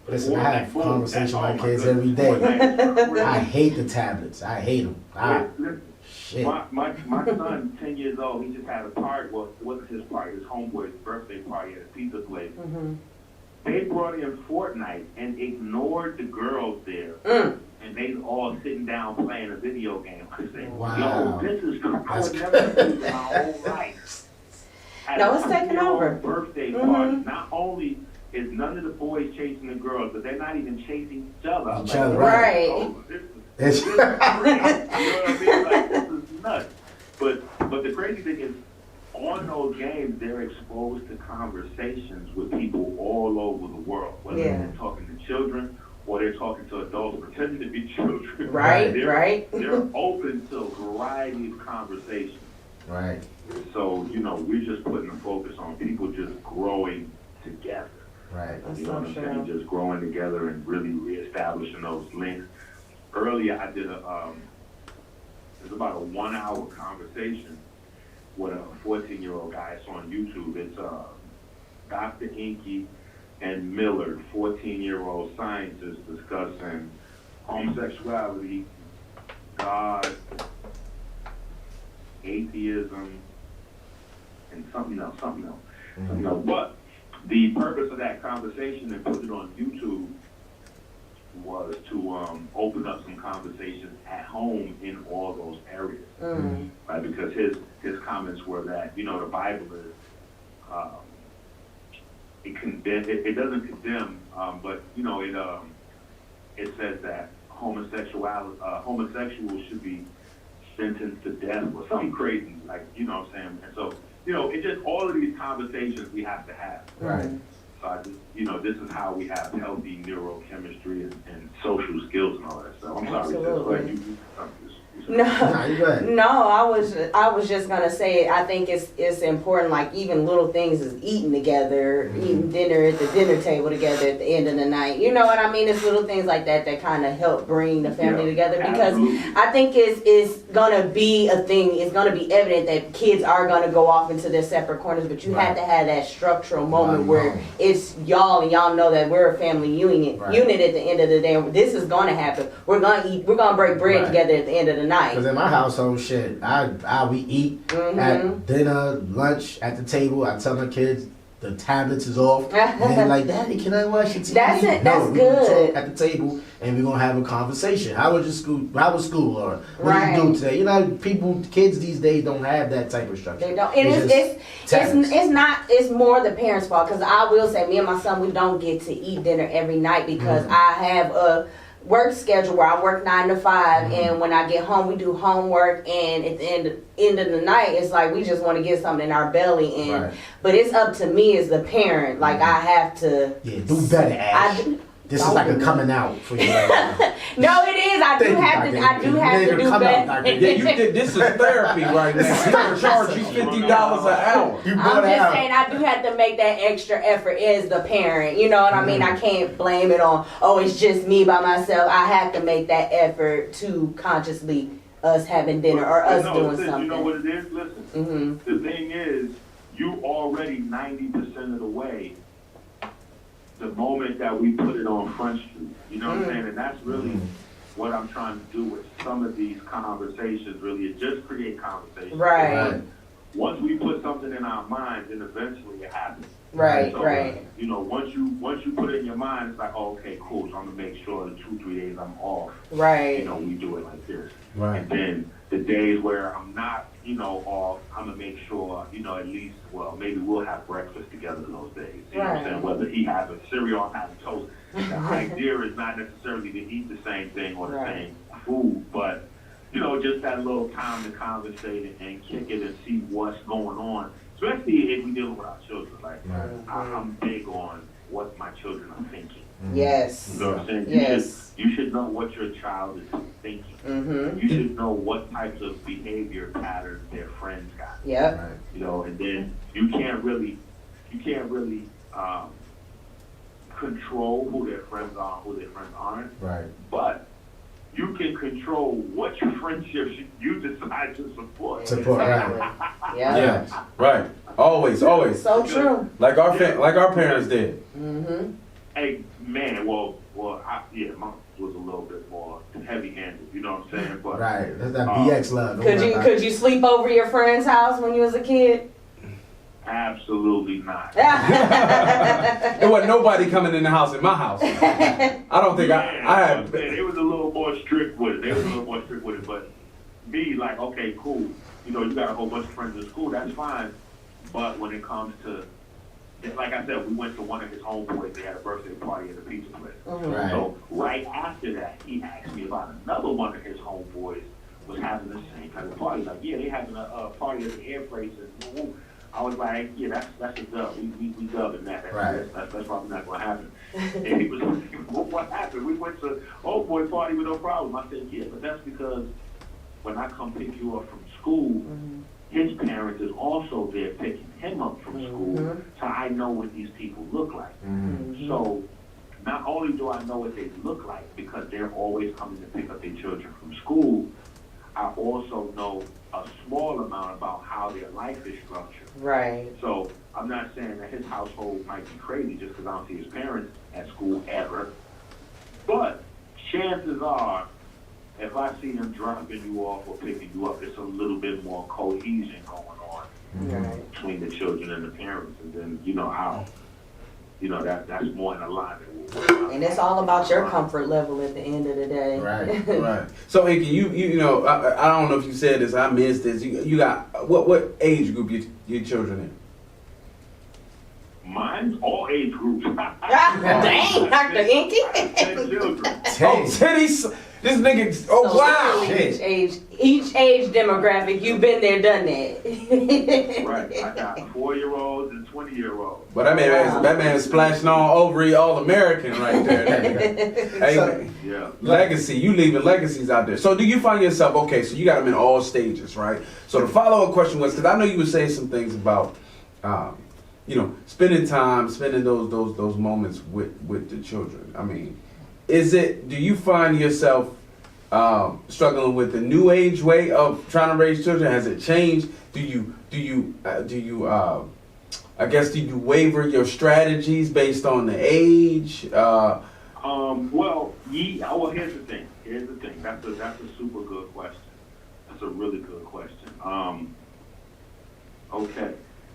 Listen, I have conversations with my kids every day. I hate the tablets. I hate them. Shit. My son, 10 years old, he just had a party. Well, it wasn't his party, his homeboy's birthday party at a pizza place. They brought in Fortnite and ignored the girls there. And they all sitting down playing a video game. I said, yo, this is, I would never do this my whole life. No, it's taking over. Birthday party. Not only is none of the boys chasing the girls, but they're not even chasing each other. Each other, right. Oh, this is great. You know what I mean? Like, this is nuts. But the crazy thing is, on those games, they're exposed to conversations with people all over the world, whether they're talking to children or they're talking to adults pretending to be children. Right, They're open to a variety of conversations. Right. So, you know, we're just putting a focus on people just growing together. Right. You know what I'm saying? Just growing together and really reestablishing those links. Earlier, I did it was about a 1 hour conversation with a 14-year-old guy. It's on YouTube. It's Dr. Enqi and Millard, 14-year-old scientists discussing homosexuality, God, atheism, and something else. But the purpose of that conversation and putting it on YouTube was to open up some conversations at home in all those areas, right? Because his comments were that, you know, the Bible is it doesn't condemn, but you know it says that homosexuals should be sentenced to death or something crazy, like, you know what I'm saying? And so, you know, it just all of these conversations we have to have. Right. So I just, you know, this is how we have healthy neurochemistry and social skills and all that stuff. I'm sorry, No, I was just gonna say, I think it's important, like even little things is eating together, eating dinner at the dinner table together at the end of the night. You know what I mean? It's little things like that kind of help bring the family together, because I think it's gonna be a thing. It's gonna be evident that kids are gonna go off into their separate corners, but you have to have that structural moment where it's y'all and y'all know that we're a family unit at the end of the day. This is gonna happen. We're gonna break bread together at the end of the night. Because in my household, shit, we eat at dinner, lunch, at the table. I tell my kids the tablets is off. And they're like, Daddy, can I watch your TV? That's it. That's we're good. gonna talk at the table and we're going to have a conversation. How was school? Or what did you do today? You know, kids these days don't have that type of structure. They don't. And it's more the parents' fault. Because I will say, me and my son, we don't get to eat dinner every night because I have a work schedule where I work 9 to 5, and when I get home we do homework, and at the end of the night it's like we just want to get something in our belly, and but it's up to me as the parent. Like I have to do better, Ash. This is like a coming out for you right now. No, it is. I do have to do better. This is therapy right now. I'm gonna charge you $50 an hour. I'm just saying I do have to make that extra effort as the parent. You know what I mean? I can't blame it on, it's just me by myself. I have to make that effort to consciously us having dinner or us doing something. You know what it is? Listen, the thing is, you already 90% of the way the moment that we put it on Front Street. You know what I'm saying? And that's really what I'm trying to do with some of these conversations, really, is just create conversations. Right. Once we put something in our minds, then eventually it happens. Right, so, right. You know, once you put it in your mind, it's like, okay, cool, so I'm going to make sure the 2-3 days I'm off. Right. You know, we do it like this. Right. And then the days where I'm not, you know, off, I'm going to make sure, you know, at least, well, maybe we'll have breakfast together those days. You know what I'm saying? Whether he has a cereal or having toast. The idea is not necessarily to eat the same thing or the same food, but, you know, just that little time to conversate and kick it and see what's going on. Especially if we're dealing with our children. Like, I'm big on what my children are thinking. Yes. You know what I'm saying? Yes. You should know what your child is thinking. You should know what types of behavior patterns their friends got. Yep. Right. You know, and then you can't really control who their friends are, who their friends aren't. Right. But you can control what your friendships you decide to support. Right. Yeah. Right. Always. So true. Like our parents did. Hey, man, well, mine was a little bit more heavy-handed, you know what I'm saying? But right, that's that BX love. Could you sleep over your friend's house when you was a kid? Absolutely not. There wasn't nobody coming in the house in my house. I don't think I had. They was a little more strict with it. But me, like, okay, cool. You know, you got a whole bunch of friends in school, that's fine. But when it comes to, like I said, we went to one of his homeboys. They had a birthday party at a pizza place. Right. So right after that, he asked me about another one of his homeboys was having the same kind of party. Like, yeah, they having a party at the air place. And I was like, yeah, that's a dub. We dubbing that. That's probably not going to happen. And he was like, well, what happened? We went to homeboy party with no problem. I said, yeah, but that's because when I come pick you up from school, his parents is also there picking him up from school, so I know what these people look like. So not only do I know what they look like because they're always coming to pick up their children from school, I also know a small amount about how their life is structured. Right. So a I'm not saying that his household might be crazy just because I don't see his parents at school ever. But chances are, if I see him dropping you off or picking you up, it's a little bit more cohesion going on between the children and the parents. And then, you know, how, you know, that's more in alignment. And it's all about your comfort level at the end of the day. Right, right. So, Enqi, you know, I don't know if you said this, I missed this. You got, what age group your children in? Mine's all age groups. Dang, Dr. Enqi. 10 children. Oh, titties. This nigga, oh So wow. literally each age demographic, you've been there, done that. Right. I got 4-year-olds and 20-year-olds. But that man is splashing on over all American right there. Hey, Yeah. legacy, you leaving legacies out there. So do you find yourself, okay, so you got them in all stages, right? So the follow-up question was, because I know you were saying some things about, you know, spending those moments with the children. I mean, do you find yourself struggling with the new age way of trying to raise children? Has it changed? Do you waver your strategies based on the age? Well, here's the thing. That's a super good question. That's a really good question. Okay.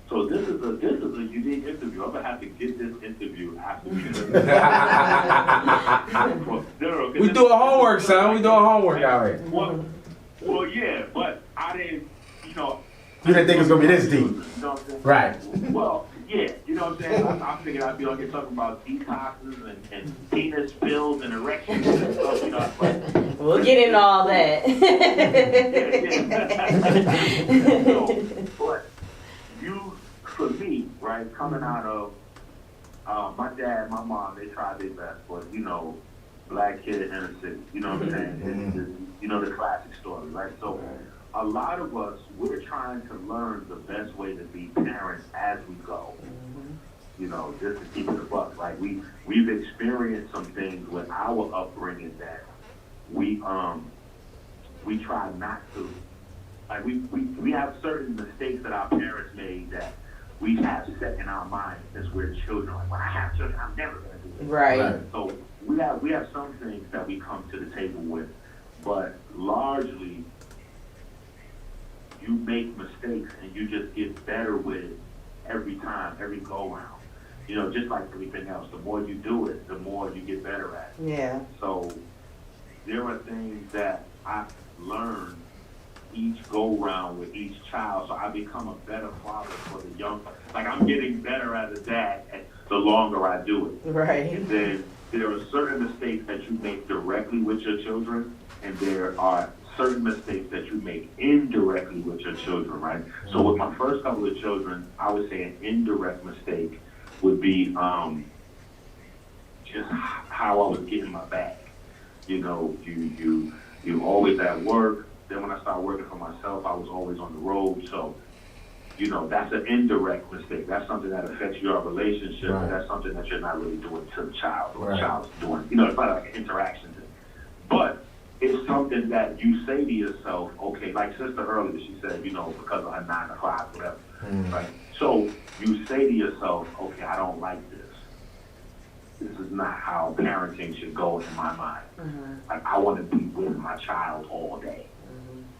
So this is a unique interview. I'm gonna have to get this interview after we doing homework, son. We doing homework out here. Well, yeah, but I didn't, you know. You didn't think it was gonna be this deep, you know what I'm saying? right? Well, yeah, you know what I'm saying. I figured I'd be on here talking about detoxes and penis pills and erections and stuff. You know, but, We'll get into all that. But for me, right, coming out of my dad, my mom, they tried their best, but you know, black kid in inner city, you know what I'm saying? You know the classic story, right? So a lot of us, we're trying to learn the best way to be parents as we go. You know, just to keep it a buck. Like we've experienced some things with our upbringing that we try not to. Like we have certain mistakes that our parents made that we have set in our minds since we're children. Like, when I have children, I'm never going to do this. Right. So we have some things that we come to the table with, but largely you make mistakes and you just get better with it every time, every go round. You know, just like everything else, the more you do it, the more you get better at it. Yeah. So there are things that I've learned each go round with each child, so I become a better father for the young. Like I'm getting better as a dad the longer I do it. Right. And then there are certain mistakes that you make directly with your children, and there are certain mistakes that you make indirectly with your children, right? So with my first couple of children, I would say an indirect mistake would be just how I was getting my bag. You know, you always at work. Then when I started working for myself, I was always on the road. So, you know, that's an indirect mistake. That's something that affects your relationship. Right. And that's something that you're not really doing to the child, or Right. the child's doing. You know, it's not like an interaction thing. But it's something that you say to yourself, okay, like Sister earlier, she said, you know, because of her 9 to 5, whatever. Right? So you say to yourself, okay, I don't like this. This is not how parenting should go in my mind. Like, I want to be with my child all day.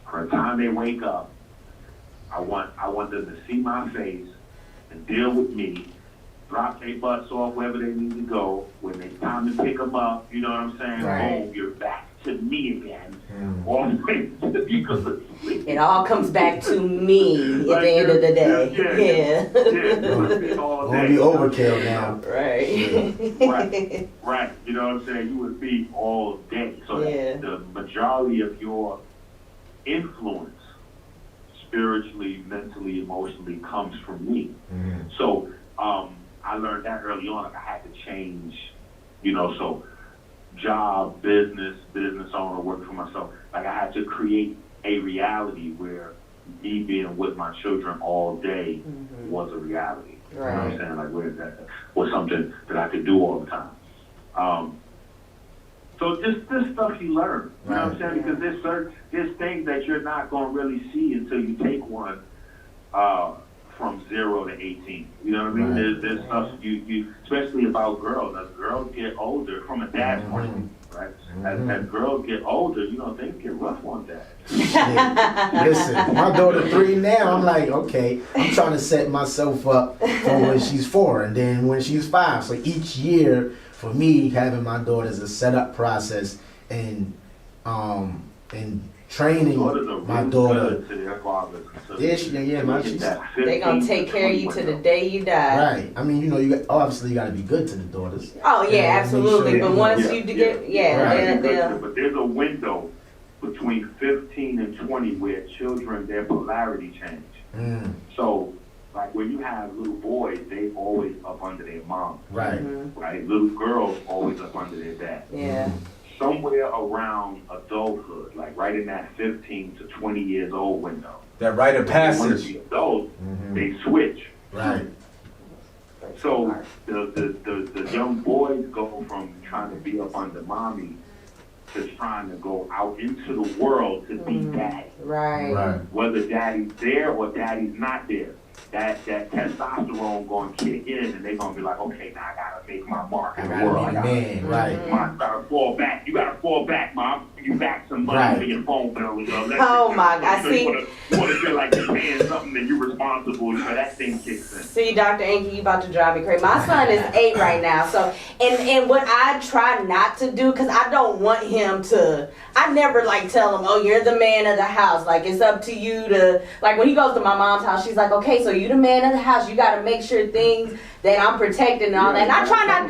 From the time they wake up, I want them to see my face and deal with me, drop their butts off wherever they need to go. When it's time to pick them up, you know what I'm saying? Right. Oh, you're back to me again. All the way to you go to sleep. It all comes back to me at the end of the day. Yeah. All Only day. overkill now. Right. Right. You know what I'm saying? You would be all day. So the majority of your influence, spiritually, mentally, emotionally, comes from me. So I learned that early on. Like I had to change, you know, so job, business owner, work for myself. Like I had to create a reality where me being with my children all day was a reality. You know what I'm saying? Like where that was something that I could do all the time. So just this stuff you learn, you know what I'm saying? Because there's things that you're not going to really see until you take one from 0 to 18. You know what I mean? Right. There's stuff you especially about girls. As girls get older, from a dad's point of view, right? As girls get older, things get rough on dad. Yeah. Listen, my daughter 3 now. I'm like, okay, I'm trying to set myself up for when she's 4, and then when she's 5. So each year, for me, having my daughter is a setup process, and training my daughter. They gonna take care of you to the day you die. Right. I mean, you obviously got to be good to the daughters. Oh yeah, absolutely. But once you get, right. But there's a window between 15 and 20 where children, their polarity change. So, like when you have little boys, they always up under their mom. Right. Right. Little girls always up under their dad. Yeah. Somewhere around adulthood, like right in that 15 to 20 years old window. That rite of passage. The adults, they switch. Right. So the young boys go from trying to be up under mommy to trying to go out into the world to be daddy. Right. Whether daddy's there or daddy's not there. That testosterone going to kick in, and they're going to be like, okay, now I got to make my mark in the world. I got to fall back. You got to fall back, Mom. You back some money for your phone bill. Oh, my God. See, you want to feel like you're paying something and you're responsible, that thing kicks in. See, Dr. Enqi, you about to drive me crazy. My son is 8 right now, so, and what I try not to do, because I don't want him to, I never, tell him, oh, you're the man of the house. It's up to you to, when he goes to my mom's house, she's like, okay, so you the man of the house. You got to make sure things that I'm protecting and all that. And I try not,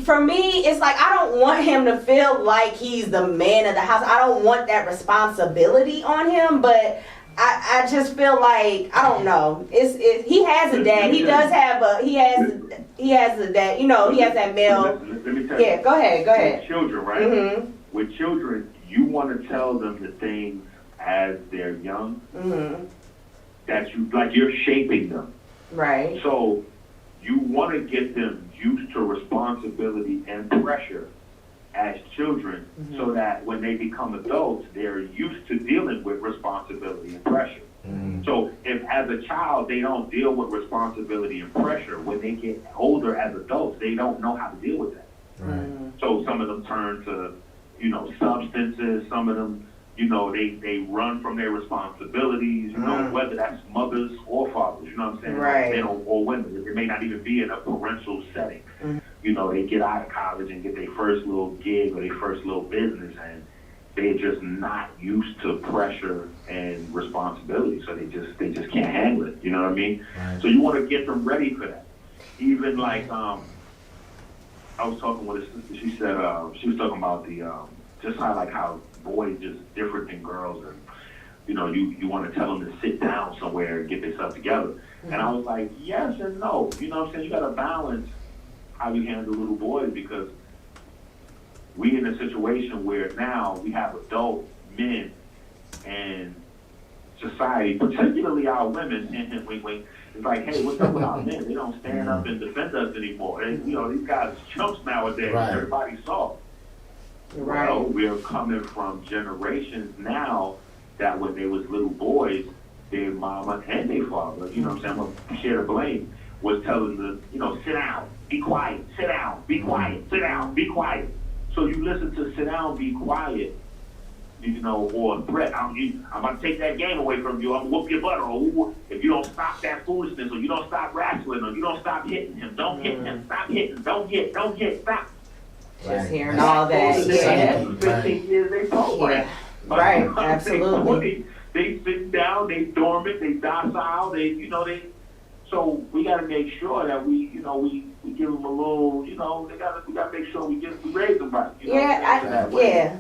for me, it's I don't want him to feel like he's the man of the house. I don't want that responsibility on him, but I just feel like, I don't know. He has a dad. He does have he has a dad. He has that male. Let me tell you. Yeah, go ahead. With children, right? With children, you want to tell them the things as they're young that you're shaping them. Right. So you want to get them used to responsibility and pressure as children so that when they become adults, they're used to dealing with responsibility and pressure. So if as a child they don't deal with responsibility and pressure, when they get older as adults, they don't know how to deal with that. So some of them turn to, substances, some of them, they run from their responsibilities, whether that's mothers or fathers, you know what I'm saying? Right. Men or women. It may not even be in a parental setting. They get out of college and get their first little gig or their first little business, and they're just not used to pressure and responsibility, so they just can't handle it, you know what I mean? Right. So you want to get them ready for that. Even I was talking with a sister, she said, she was talking about the, just how boys just different than girls, and you want to tell them to sit down somewhere and get themselves together. And I was like, yes and no. You know what I'm saying? You got to balance how you handle little boys, because we in a situation where now we have adult men and society, particularly our women, and it's like, hey, what's up with our men? They don't stand up and defend us anymore. And, these guys are chumps nowadays. Right. Everybody's soft. Right. Well, we're coming from generations now that when they was little boys, their mama and their father, I'm going to share the blame, was telling them, sit down, be quiet, sit down, be quiet, sit down, be quiet. So you listen to sit down, be quiet, or threat, I'm about to take that game away from you, I'm going to whoop your butt, or if you don't stop that foolishness, or you don't stop wrestling, or you don't stop hitting him, don't hit him, stop hitting, don't hit, stop. Just hearing all that. Yeah. 15 years they program. Right, absolutely. They sit down, they dormant, they docile, so we got to make sure that we give them a little, we got to make sure we raise them right. Yeah.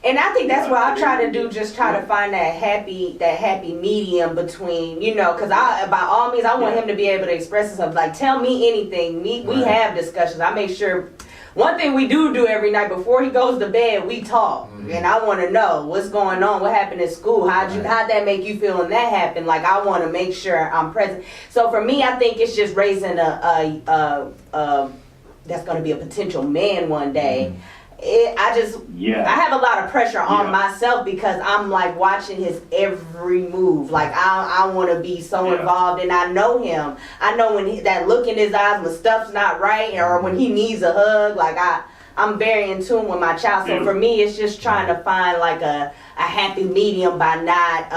And I think that's what I try to do, just try to find that happy medium between, because by all means, I want him to be able to express himself. Tell me anything. We have discussions. I make sure. One thing we do every night before he goes to bed, we talk. And I want to know what's going on, what happened at school, how'd that make you feel when that happened? I want to make sure I'm present. So for me, I think it's just raising that's going to be a potential man one day. I have a lot of pressure on myself because I'm like watching his every move. Like I want to be so involved, and I know him. I know when that look in his eyes when stuff's not right, or when he needs a hug. Like I'm very in tune with my child. So for me, it's just trying to find like a happy medium by not.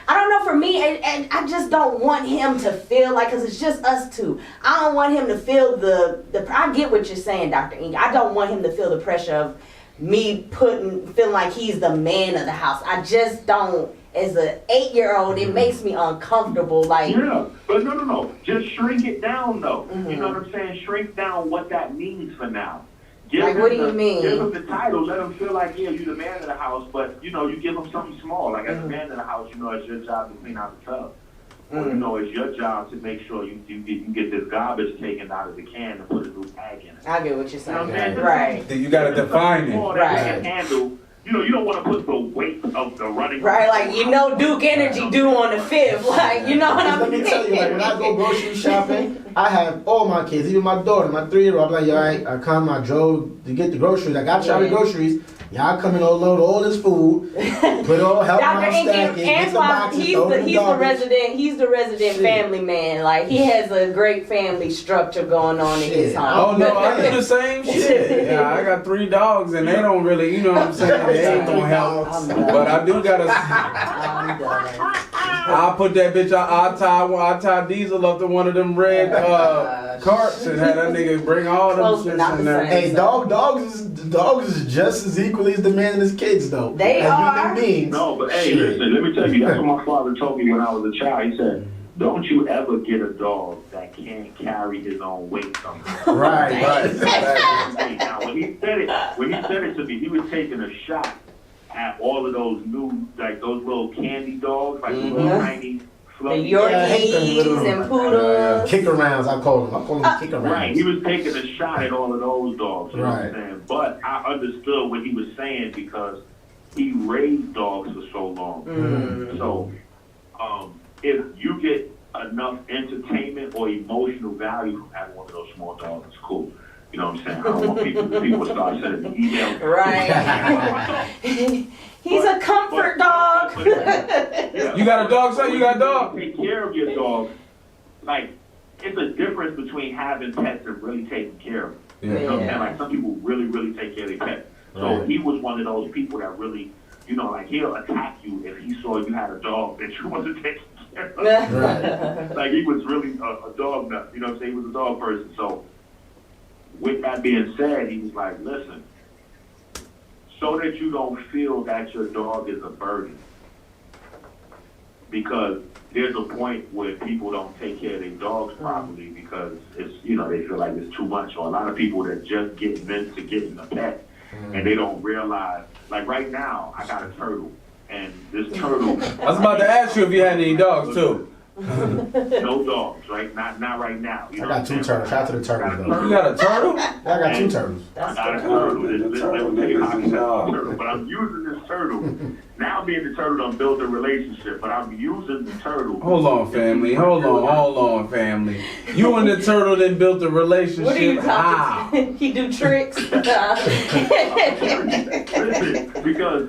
I don't know, for me, and I just don't want him to feel like, because it's just us two. I don't want him to feel I get what you're saying, Dr. Enqi. I don't want him to feel the pressure of me feeling like he's the man of the house. I just don't. As an 8-year-old, it makes me uncomfortable. Like, yeah, but no. Just shrink it down, though. You know what I'm saying? Shrink down what that means for now. What do you mean? Give him the title. Let him feel like, you're the man of the house, but, you give him something small. Like, as a man of the house, it's your job to clean out the tub. Or, it's your job to make sure you get this garbage taken out of the can and put a new tag in it. I get what you're saying. You know what I'm saying? Right. You got to define it. Right. Handle. You don't want to put the weight of the running. Right, like, Duke Energy due on the 5th. Like, you know what I mean? Let me tell you, like, when I go grocery shopping, I have all my kids, even my daughter, my 3-year-old. I'm like, yo, I drove to get the groceries. I got y'all the groceries. Y'all come and load all this food, put all help my stack in, get the boxes, he's the resident family man. Like, he has a great family structure going on in his home. Oh no, I do the same shit. Yeah, I got 3 dogs and they don't really, you know what I'm saying? They ain't gonna help. But I do gotta. I'll put that bitch. I tie Diesel up to one of them red carts and have that nigga bring all them shits in there. Hey, dogs is just as equally as the man and his kids, though. They are. No, but hey, listen, let me tell you, that's what my father told me when I was a child. He said, don't you ever get a dog that can't carry his own weight sometimes. Right. Now, when he said it to me, he was taking a shot at all of those new, like those little candy dogs, like the little tiny fluffy. The Yorkies and poodles. Kick-arounds, I call them kick-arounds. Right, he was taking a shot at all of those dogs, you know what I'm saying? But I understood what he was saying because he raised dogs for so long. So, if you get enough entertainment or emotional value from having one of those small dogs, it's cool. You know what I'm saying? I don't want people to start sending me emails. Right. He's a comfort dog. You got a dog, son? You got a dog? Take care of your dog. Like, it's a difference between having pets and really taking care of them. You know what I'm saying? Like, some people really, really take care of their pets. So he was one of those people that really, like, he'll attack you if he saw you had a dog that you wasn't taking care of. Like, he was really a dog nut. You know what I'm saying? He was a dog person. So, with that being said, he was like, listen, so that you don't feel that your dog is a burden. Because there's a point where people don't take care of their dogs properly because it's, they feel like it's too much. Or a lot of people that just get into getting a pet and they don't realize, like right now, I got a turtle. And this turtle. I was about to ask you if you had any dogs too. No dogs, right? Not right now. I got 2 turtles. Shout out to the turtles, though. You got a turtle? I got 2 turtles. I got a turtle. But I'm using this turtle. Now being the turtle, I'm building a relationship, but I'm using the turtle. Hold on, family. Hold on, family. You and the turtle then built a relationship. What are you talking? He do tricks? Because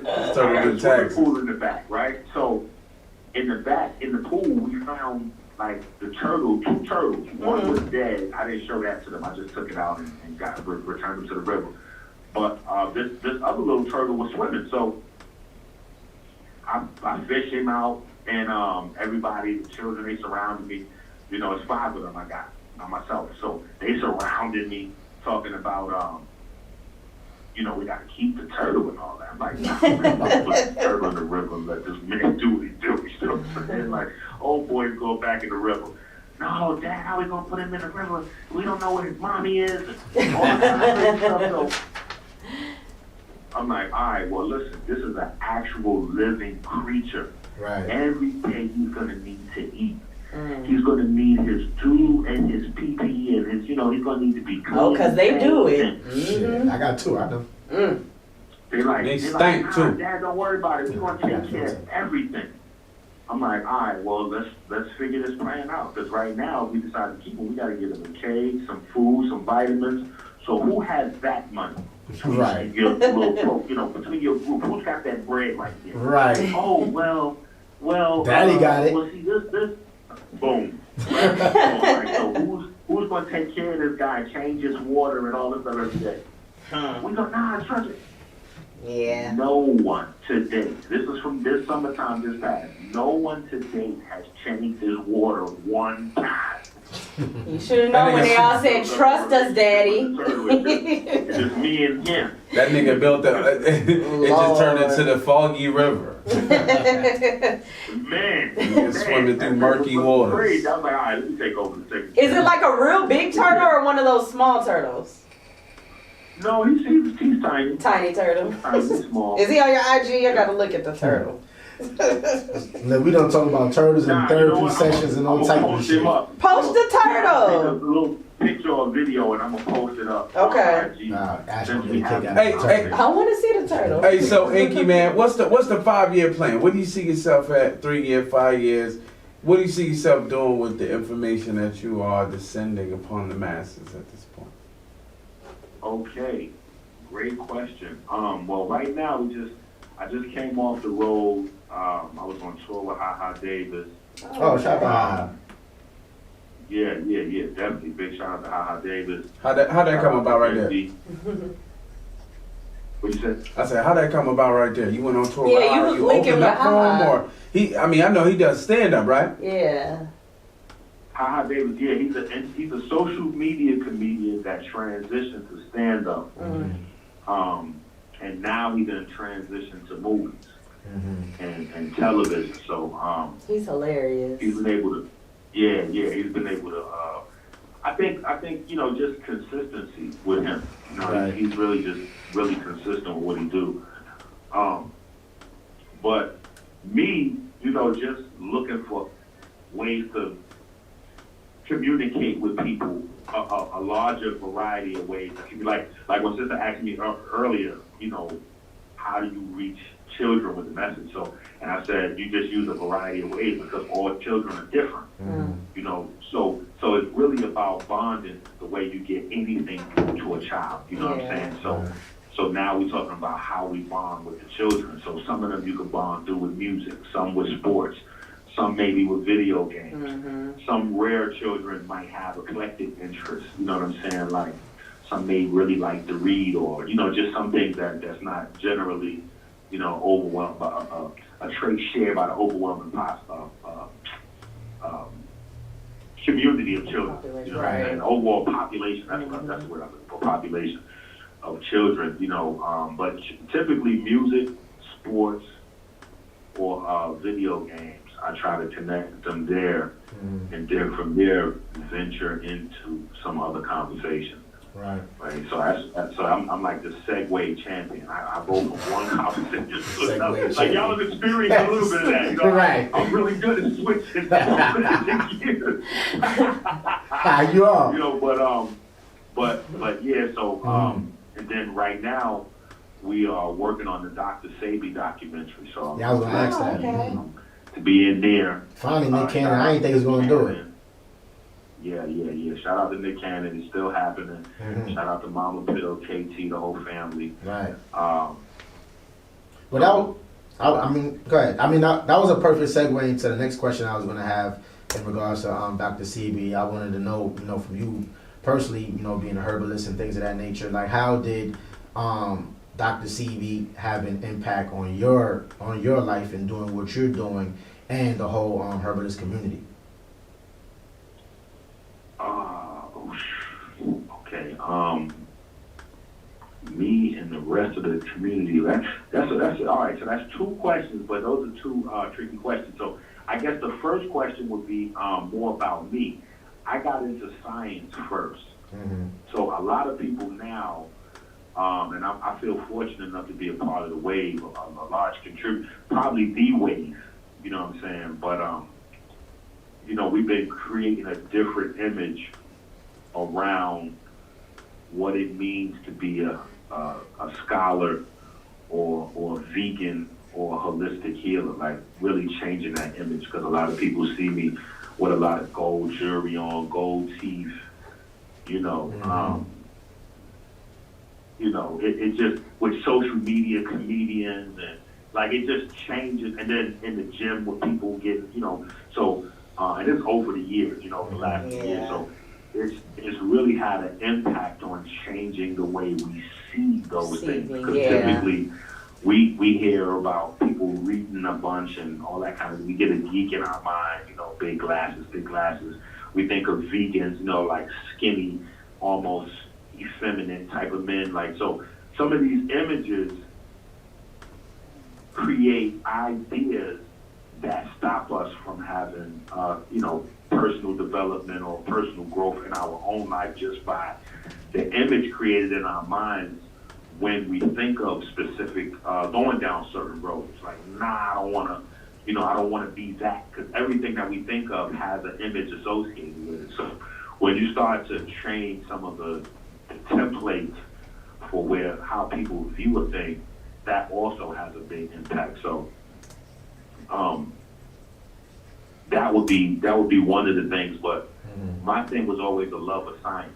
I got a swimming pool in the back, right? So in the back, in the pool, we found like the 2 turtles. One was dead. I didn't show that to them. I just took it out and returned them to the river. But this other little turtle was swimming. So I fished him out, and everybody, the children, they surrounded me. It's 5 of them I got by myself. So they surrounded me, talking about, we got to keep the turtle and all that. I'm like, nah, man, let's put the turtle in the river and let this man do what he do. You know what I'm saying? Like, old boys go back in the river. No, Dad, how we going to put him in the river? We don't know where his mommy is. And all that kind of stuff. So I'm like, all right, well, listen, this is an actual living creature. Right. Every day he's going to need to eat. He's going to need his doo and his pee-pee and his, he's going to need to be clean. Oh, because they do it. I got 2, I know. They stink too. Dad, don't worry about it. We're going to take care of everything. I'm like, all right, well, let's figure this plan out. Because right now, we decided to keep him. We got to give him a cage, some food, some vitamins. So who has that money? between Right. your little, between your group. Who's got that bread right there? Right. Oh, well. Daddy got it. Well, see, this. Boom. Right? Right. So who's going to take care of this guy, change his water and all this other shit? We go, nah, trust it. Yeah. No one to date, this is from this summertime this past, no one to date has changed his water one time. You should have known when they all said, trust us, Daddy. It's just me and him. That nigga built it just turned into the foggy river. Man. Swimming through murky waters. Crazy. I was like, all right, let me take over the second. Is it like a real big turtle or one of those small turtles? No, he's tiny. Tiny turtle. Tiny, small. Is he on your IG? I gotta look at the turtle. Look, we don't talk about turtles and therapy sessions and all type of shit. Post the turtle. A little picture or video, and I'm gonna post it up. Okay. On IG. Ash will get a kick out of Hey, the hey. turtle. I want to see the turtle. Hey, so Enqi, man, what's the 5-year plan? What do you see yourself at 3 years, 5 years? What do you see yourself doing with the information that you are descending upon the masses at this point? Okay, great question. Well, right now I just came off the road. I was on tour with Ha Davis. Oh, shout out. Yeah, definitely. Big shout out to Ha Davis. How'd that come about right there? What you said? I said, how'd that come about right there? You went on tour Yeah, with you was linking opened with up for him, Ha. or I know he does stand up, right? Yeah. Ha Davis, yeah, he's a social media comedian that transitioned to stand up. And now he done transitioned to movies and television. So He's hilarious. he's been able to, he's been able to. I think just consistency with him. Right. He's really just really consistent with what he do. But me, just looking for ways to communicate with people a larger variety of ways. Like when Sister asked me earlier, how do you reach children with the message? So, and I said, you just use a variety of ways because all children are different. So it's really about bonding the way you get anything to a child. You know what I'm saying? So now we're talking about how we bond with the children. So some of them you can bond through with music, some with sports, some maybe with video games. Some rare children might have eclectic interests. You know what I'm saying? Like some may really like to read, or just some things that's not generally overwhelmed by a trait shared by the overwhelming community of children. You know what I'm saying? Overall population. That's what I'm looking for. Population of children. But typically music, sports, or video games. I try to connect them there, and then from there venture into some other conversation. Right. So I'm like the segue champion. I go from one conversation to another. Like y'all have experienced a little bit of that. Right. I'm really good at switching gears. You are. But yeah. So and then right now we are working on the Dr. Sabi documentary. So I was gonna ask that. To be in there. Finally, Nick Cannon. I didn't think he was gonna do it. Yeah. Shout out to Nick Cannon. It's still happening. Shout out to Mama Pill, KT, the whole family. Right. But go ahead. That was a perfect segue into the next question I was going to have in regards to Dr. CB. I wanted to know, from you personally, being a herbalist and things of that nature, like how did Dr. CB have an impact on your life and doing what you're doing and the whole herbalist community? Okay. Me and the rest of the community. That's all right. So that's two questions, but those are two tricky questions. So I guess the first question would be more about me. I got into science first. So a lot of people now, and I feel fortunate enough to be a part of the wave, a large contributor, probably the wave. You know what I'm saying? But we've been creating a different image around what it means to be a scholar or vegan or holistic healer, like really changing that image, because a lot of people see me with a lot of gold jewelry on, gold teeth, you know, it just, with social media, comedians, and like it just changes. And then in the gym where people get, you know, so, and it's over the years, you know, the last few years. So it's really had an impact on changing the way we see those things. Because typically we hear about people reading a bunch and all that kind of, we get a geek in our mind, you know, big glasses. We think of vegans, you know, like skinny, almost effeminate type of men. Like, so some of these images create ideas that stop us from having, you know, personal development or personal growth in our own life just by the image created in our minds when we think of specific, going down certain roads. Like, I don't want to, you know, I don't want to be that, because everything that we think of has an image associated with it. So when you start to change some of the templates for how people view a thing, that also has a big impact. So that would be one of the things. But my thing was always a love of science,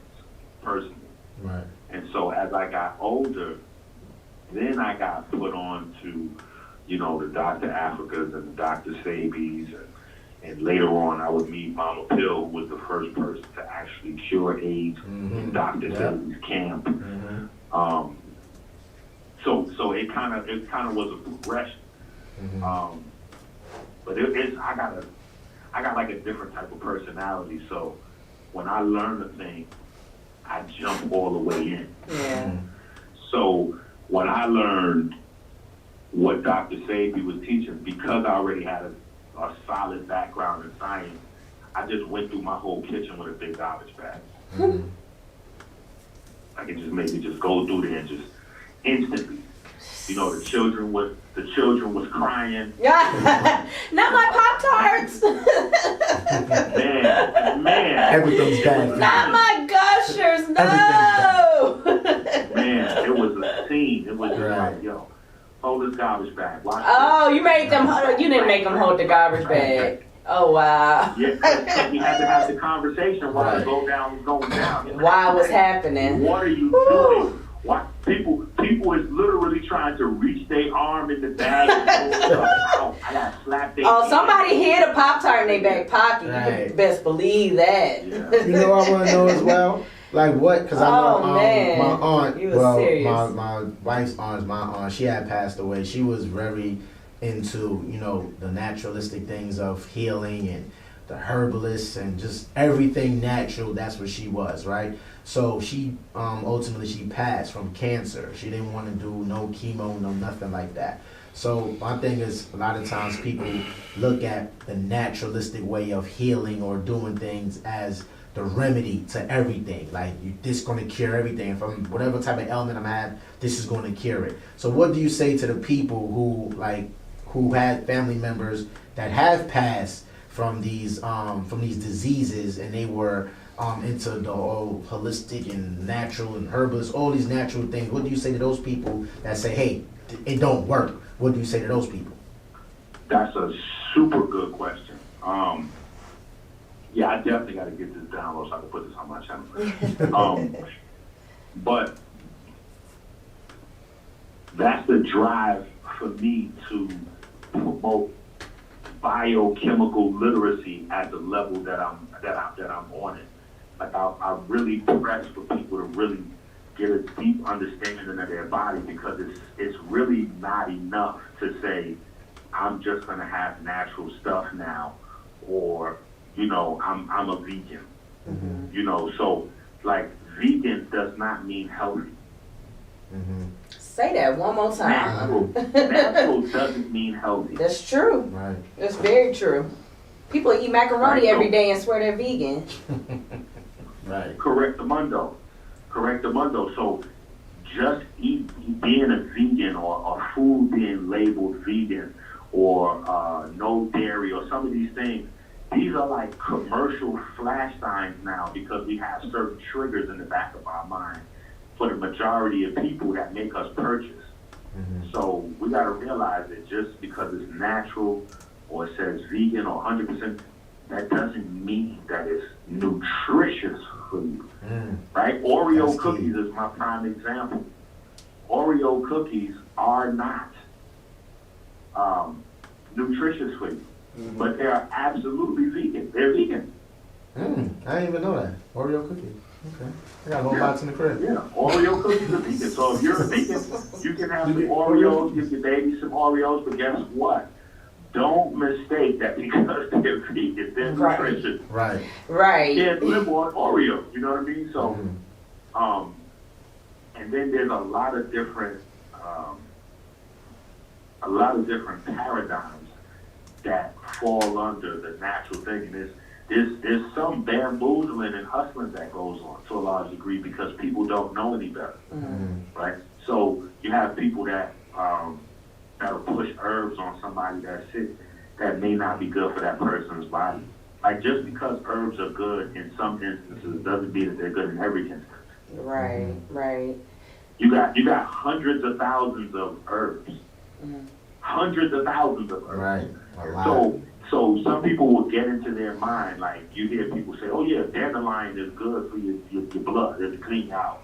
personally. Right. And so as I got older, then I got put on to, you know, the Dr. Africas and the Dr. Sabis, and later on I would meet Mama Pill, who was the first person to actually cure AIDS in Dr. Sabi's camp. So it kind of was a progression. But I got like a different type of personality. So when I learn a thing, I jump all the way in. Yeah. So when I learned what Dr. Sabi was teaching, because I already had a solid background in science, I just went through my whole kitchen with a big garbage bag. Like, it just made me just go through there and just instantly, you know, the children was crying. Yeah. Not my Pop-Tarts. Man. Everything's bad. Not my Gushers, no. Man, it was a scene. It was just like, yo, hold this garbage bag. Watch Oh, you didn't make them hold the garbage bag. Oh, wow. Yeah, we had to have the conversation while the go down was going down. Why was happening? What are you doing? Why people is literally trying to reach their arm in the bag and pull stuff out. I got slapped. Somebody hid a Pop-Tart in their back pocket. Right. You can best believe that. Yeah. You know what I want to know as well? Like what? Because I know man. my aunt, You was serious. my wife's aunt, she had passed away. She was very into, you know, the naturalistic things of healing and the herbalist and just everything natural. That's what she was, right? So she ultimately she passed from cancer. She didn't want to do no chemo, no nothing like that. So my thing is, a lot of times people look at the naturalistic way of healing or doing things as the remedy to everything. Like, this going to cure everything. From whatever type of ailment I'm at, this is going to cure it. So what do you say to the people who had family members that have passed from these diseases, and they were into the whole holistic and natural and herbalist, all these natural things? What do you say to those people that say, hey, it don't work? What do you say to those people? That's a super good question. Yeah, I definitely got to get this download so I can put this on my channel. But that's the drive for me to promote biochemical literacy at the level that I'm on it. Like, I really press for people to really get a deep understanding of their body, because it's really not enough to say, I'm just gonna have natural stuff now, or, you know, I'm a vegan. You know, so like, vegan does not mean healthy. Say that one more time. Natural doesn't mean healthy. That's true. Right. That's very true. People eat macaroni every day and swear they're vegan. Right. Correctamundo. So just being a vegan, or food being labeled vegan, or no dairy, or some of these things, these are like commercial flash signs now, because we have certain triggers in the back of our mind for the majority of people that make us purchase. So we got to realize that just because it's natural, or it says vegan or 100%, that doesn't mean that it's nutritious for you, right? Oreo cookies is my prime example. Oreo cookies are not nutritious for you, but they are absolutely vegan. They're vegan. I didn't even know that. Oreo cookies. Okay. I got a whole box in the crib. Yeah, Oreo cookies are vegan. So if you're a vegan, you can have some Oreos, give your baby some Oreos, but guess what? Don't mistake that because they're vegan, they're nutritious. Right. Right. You can't live on Oreos, you know what I mean? So, and then there's a lot of different paradigms that fall under the natural thing. And there's some bamboozling and hustling that goes on to a large degree because people don't know any better, right? So you have people that that'll push herbs on somebody that's sick that may not be good for that person's body. Like just because herbs are good in some instances doesn't mean that they're good in every instance. Right, right. You got hundreds of thousands of herbs. Hundreds of thousands of herbs. Right. A lot. So some people will get into their mind, like you hear people say, oh yeah, dandelion is good for your blood, it'll clean you out.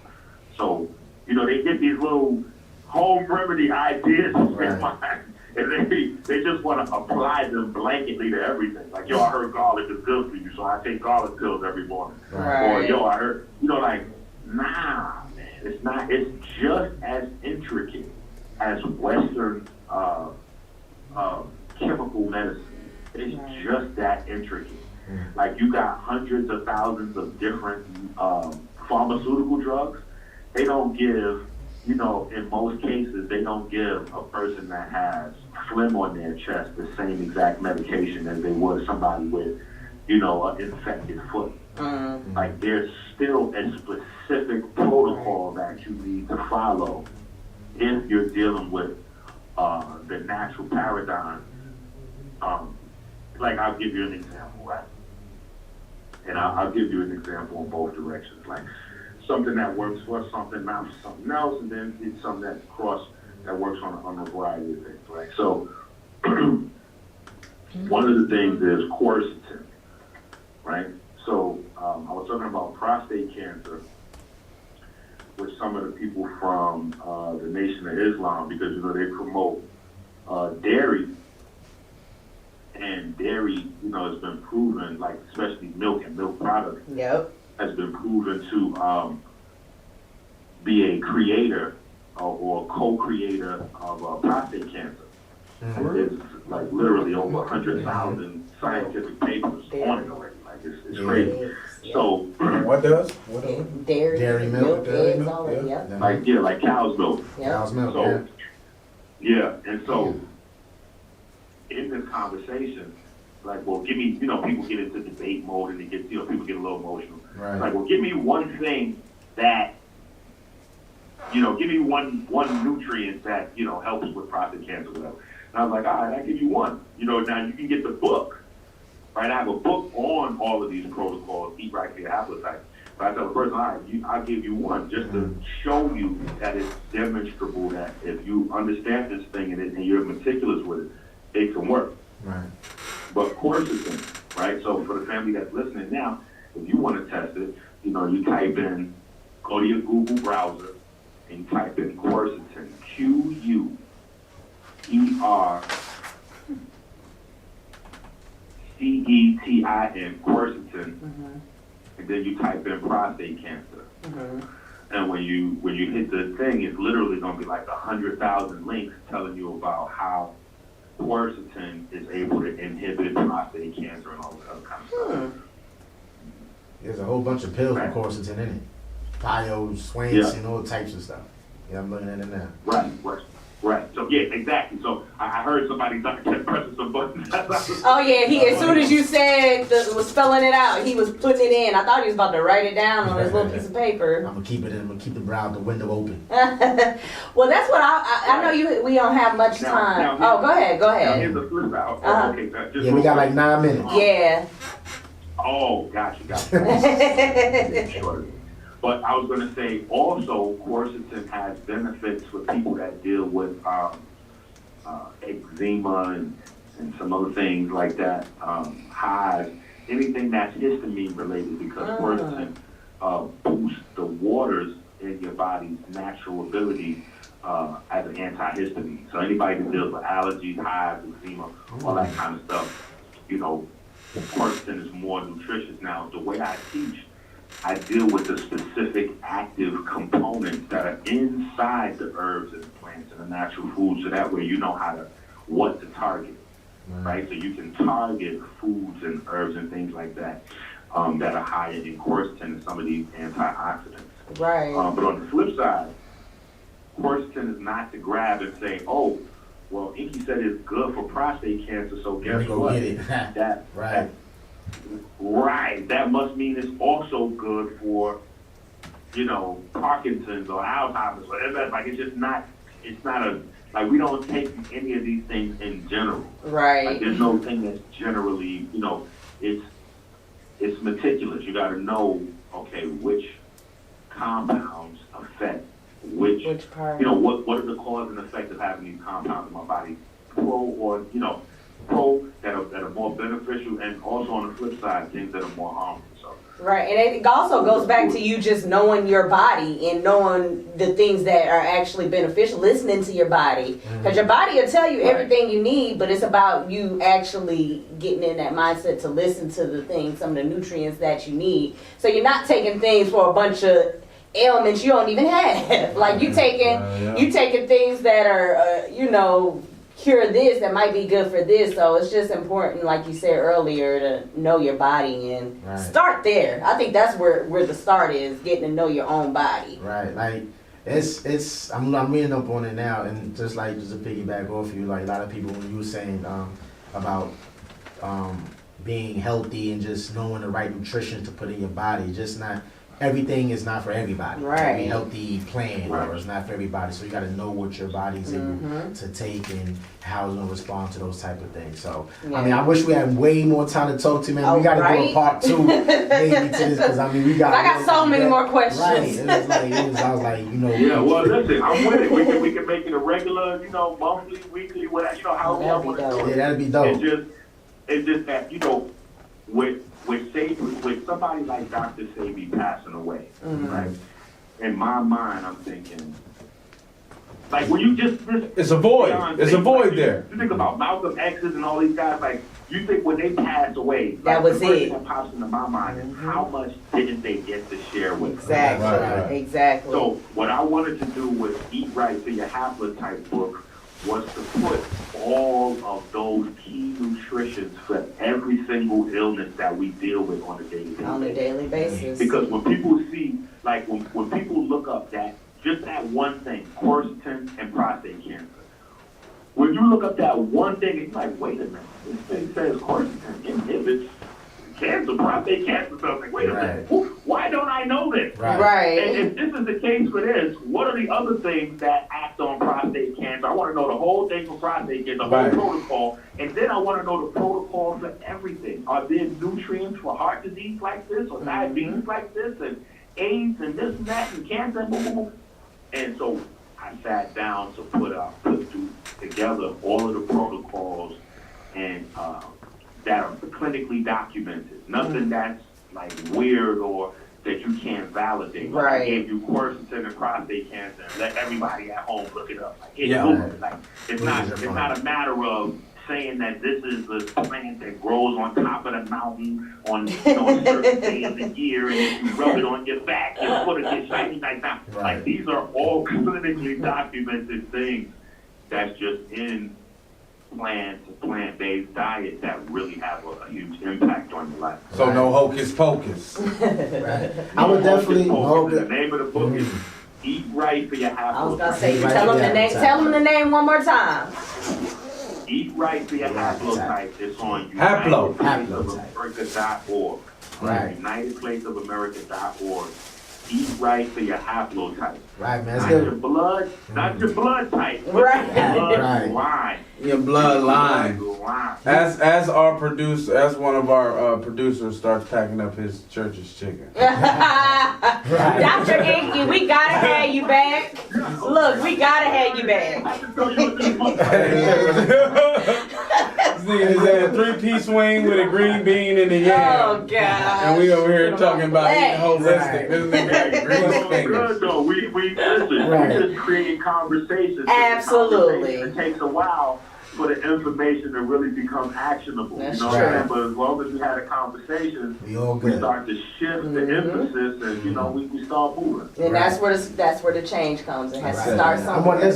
So, you know, they get these little home remedy ideas in their mind, and they just want to apply them blanketly to everything. Like, yo, I heard garlic is good for you, so I take garlic pills every morning. Right. Or, yo, I heard, you know, like, nah, man, it's not. It's just as intricate as Western chemical medicine. It's just that intricate. Like, you got hundreds of thousands of different pharmaceutical drugs. They don't give, you know, in most cases, they don't give a person that has phlegm on their chest the same exact medication as they would somebody with, you know, an infected foot. Like, there's still a specific protocol that you need to follow if you're dealing with the natural paradigm. Like, I'll give you an example, right? And I'll give you an example in both directions. Like, something that works for something, not for something else, and then it's something that works on a variety of things, right? So, one of the things is quercetin, right? So, I was talking about prostate cancer with some of the people from the Nation of Islam because, you know, they promote dairy. And dairy, you know, has been proven, like especially milk and milk products, has been proven to be a creator or co-creator of prostate cancer. And there's like literally over 100,000 scientific papers on it already. Like it's crazy. So what does? Dairy milk, eggs, all of it. Like cow's milk. Cow's milk. So and so. In this conversation, like, well, give me, you know, people get into debate mode and they get, you know, people get a little emotional. Right. Like, well, give me one thing that, you know, give me one nutrient that, you know, helps with prostate cancer, whatever. And I was like, all right, I'll give you one. You know, now you can get the book, right? I have a book on all of these protocols, Eat Right for Your Appetite. But I tell the person, all right, I'll give you one just to show you that it's demonstrable that if you understand this thing and you're meticulous with it, it can work. Right. But quercetin, right? So for the family that's listening now, if you want to test it, you know, you type in, go to your Google browser, and you type in quercetin, Quercetin, quercetin, and then you type in prostate cancer. And when you hit the thing, it's literally going to be like 100,000 links telling you about how quercetin is able to inhibit prostate cancer and all that other kind of stuff. There's a whole bunch of pills with quercetin in it. Thios, Swains, and all types of stuff. Yeah, I'm looking at it now. Right. So yeah, exactly. So I heard somebody pressing some buttons. Oh yeah, he as soon as you said was spelling it out, he was putting it in. I thought he was about to write it down on his little piece of paper. I'm gonna keep it in. I'm gonna keep the window open. Well, that's what I know. We don't have much time. Go ahead. Now here's the flip out. Okay, we got like 9 minutes. Yeah. Oh, gotcha. But I was going to say also, quercetin has benefits for people that deal with eczema and some other things like that, hives, anything that's histamine related, because quercetin boosts the waters in your body's natural ability as an antihistamine. So anybody that deals with allergies, hives, eczema, all that kind of stuff, you know, quercetin is more nutritious. Now, the way I teach, I deal with the specific active components that are inside the herbs and plants and the natural foods, so that way you know what to target, right? So you can target foods and herbs and things like that that are higher in quercetin and some of these antioxidants. Right. But on the flip side, quercetin is not to grab and say, oh, well, Enqi said it's good for prostate cancer, so guess what? Get it. Right. That must mean it's also good for, you know, Parkinson's or Alzheimer's. Whatever. Like, it's not like, we don't take any of these things in general. Right. Like, there's no thing that's generally, you know, it's meticulous. You got to know, okay, which compounds affect which part? You know, what are the cause and effect of having these compounds in my body? Pro that are more beneficial, and also on the flip side, things that are more harmful. So. Right, and it also goes back to you just knowing your body and knowing the things that are actually beneficial, listening to your body. Because your body will tell you everything you need, but it's about you actually getting in that mindset to listen to the things, some of the nutrients that you need. So you're not taking things for a bunch of ailments you don't even have. Like you taking things that are, you know, cure this that might be good for this. So it's just important, like you said earlier, to know your body and start there. I think that's where the start is, getting to know your own body. Right, like it's I'm reading up on it now, and just to piggyback off you, like a lot of people, when you were saying about being healthy and just knowing the right nutrition to put in your body, just not. Everything is not for everybody. Right. Every healthy plan or it's not for everybody. So you got to know what your body's able to take and how it's going to respond to those type of things. So, I mean, I wish we had way more time to talk to, man. We got to do a part 2 maybe to this, because I mean, I got so many more questions. Right. I was like, you know. Yeah, well, listen, I'm with it. We can make it a regular, you know, monthly, weekly, whatever, you know, how we want to do it. Yeah, that'd be dope. It's just that, you know, with somebody like Dr. Sebi passing away, right? In my mind, I'm thinking, like, when you just it's a void. It's a void there. You think about Malcolm X's and all these guys, like, you think when they passed away, that was the first it. thing that pops into my mind is how much didn't they get to share with us? Exactly. Exactly. So what I wanted to do with Eat Right for Your Haplotype book was to put all of those key nutritions for every single illness that we deal with on a daily basis. Because when people see, like when people look up that one thing, quercetin and prostate cancer, when you look up that one thing, it's like, wait a minute, this thing says quercetin inhibits cancer, prostate cancer. So I'm like, wait a minute, why don't I know this? Right. And if this is the case for this, what are the other things that act on prostate cancer? I want to know the whole thing for prostate cancer, the whole protocol, and then I want to know the protocol for everything. Are there nutrients for heart disease like this, or diabetes like this, and AIDS, and this and that, and cancer, and boom, boom, boom. And so I sat down to put together all of the protocols and that are clinically documented. Nothing that's like weird or that you can't validate. Like I gave you quercetin and prostate cancer and let everybody at home look it up. Like, it's not a matter of saying that this is the plant that grows on top of the mountain on certain days of the year, and if you rub it on your back, your foot will get shiny like that. Like, these are all clinically documented things that's just in plant-based diet that really have a huge impact on your life. So no hocus pocus. I would definitely. The name of the book is Eat Right for Your Haplotype. I was gonna say, tell them the name one more time. Eat Right for Your Haplotype. It's on Haplotype.org. Right. UnitedPlaceOfAmerica.org. Eat Right for Your Haplotype. Right, man. Not your blood, not your blood type. Right. Blood line. Your bloodline. As our producer, as one of our producers starts packing up his church's chicken. Dr. Enqi, we gotta have you back. Look, we gotta have you back. Is that a 3-piece wing with a green bean and a yam? Oh God! And we over here talking about eating holistic. Right. This nigga got green It's fingers. good though. We listen. Right. We just create conversations. Absolutely. It takes a while for the information to really become actionable. That's you know what I'm saying? true. But as long as we had a conversation, We all we good. start to shift the emphasis, and you know we start moving. And that's where the change comes. It has to Right. start I'm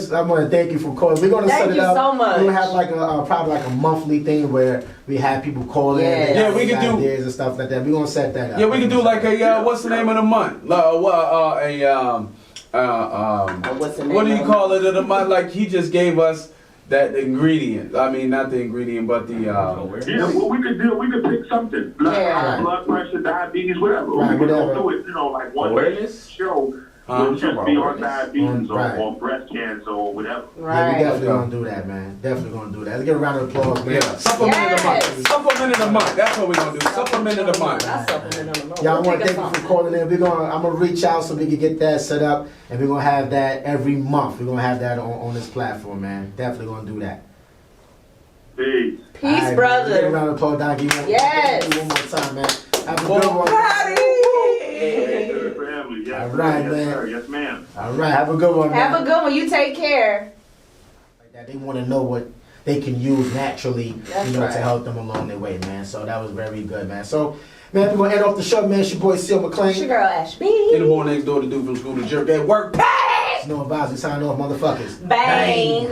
somewhere. gonna thank you for calling. We're gonna Thank set it you up. so much. We're gonna have like a probably like a monthly thing where we have people calling. Yes. Yeah, we could do- ideas and stuff like that. We're gonna set that up. Yeah, we can do like a what's the name of the month? What's the name What do you of call it? The month like he just gave us that ingredient. I mean, not the ingredient, but the. Yeah, well, we could pick something. Yeah. Blood pressure, diabetes, whatever. Right, we could whatever. go through it, you know, like one Awareness? show Huh? will just be on diabetes Right. or breast cancer or whatever. Yeah, we Right. definitely gonna do that, man. Definitely gonna do that. Let's get a round of applause, man. Yeah, supplement of the Yes. month. Supplement of the month. That's what we're gonna do. Supplement of the month. That's something in the month. Y'all, I We'll want to think of thank you for something. calling in. I'm gonna reach out so we can get that set up, and we're gonna have that every month. We're gonna have that on this platform, man. Definitely gonna do that. Peace. Peace, All right, man. Get a brother. round of applause, Doc. Yes. One more time, man. Have a Well, good one. Family, yes, All sir, right, yes, man. sir, yes, ma'am. All right, have a good one, man. Have a good one. You take care. Like that. They want to know what they can use naturally, That's to right. help them along their way, man. So that was very good, man. So, man, we're gonna end off the show, man. It's your boy Seal It's your McClain. girl Ashby. In the morning next door to do from school to jerk at work. It's NoAdvisory. Sign off, motherfuckers. Bang.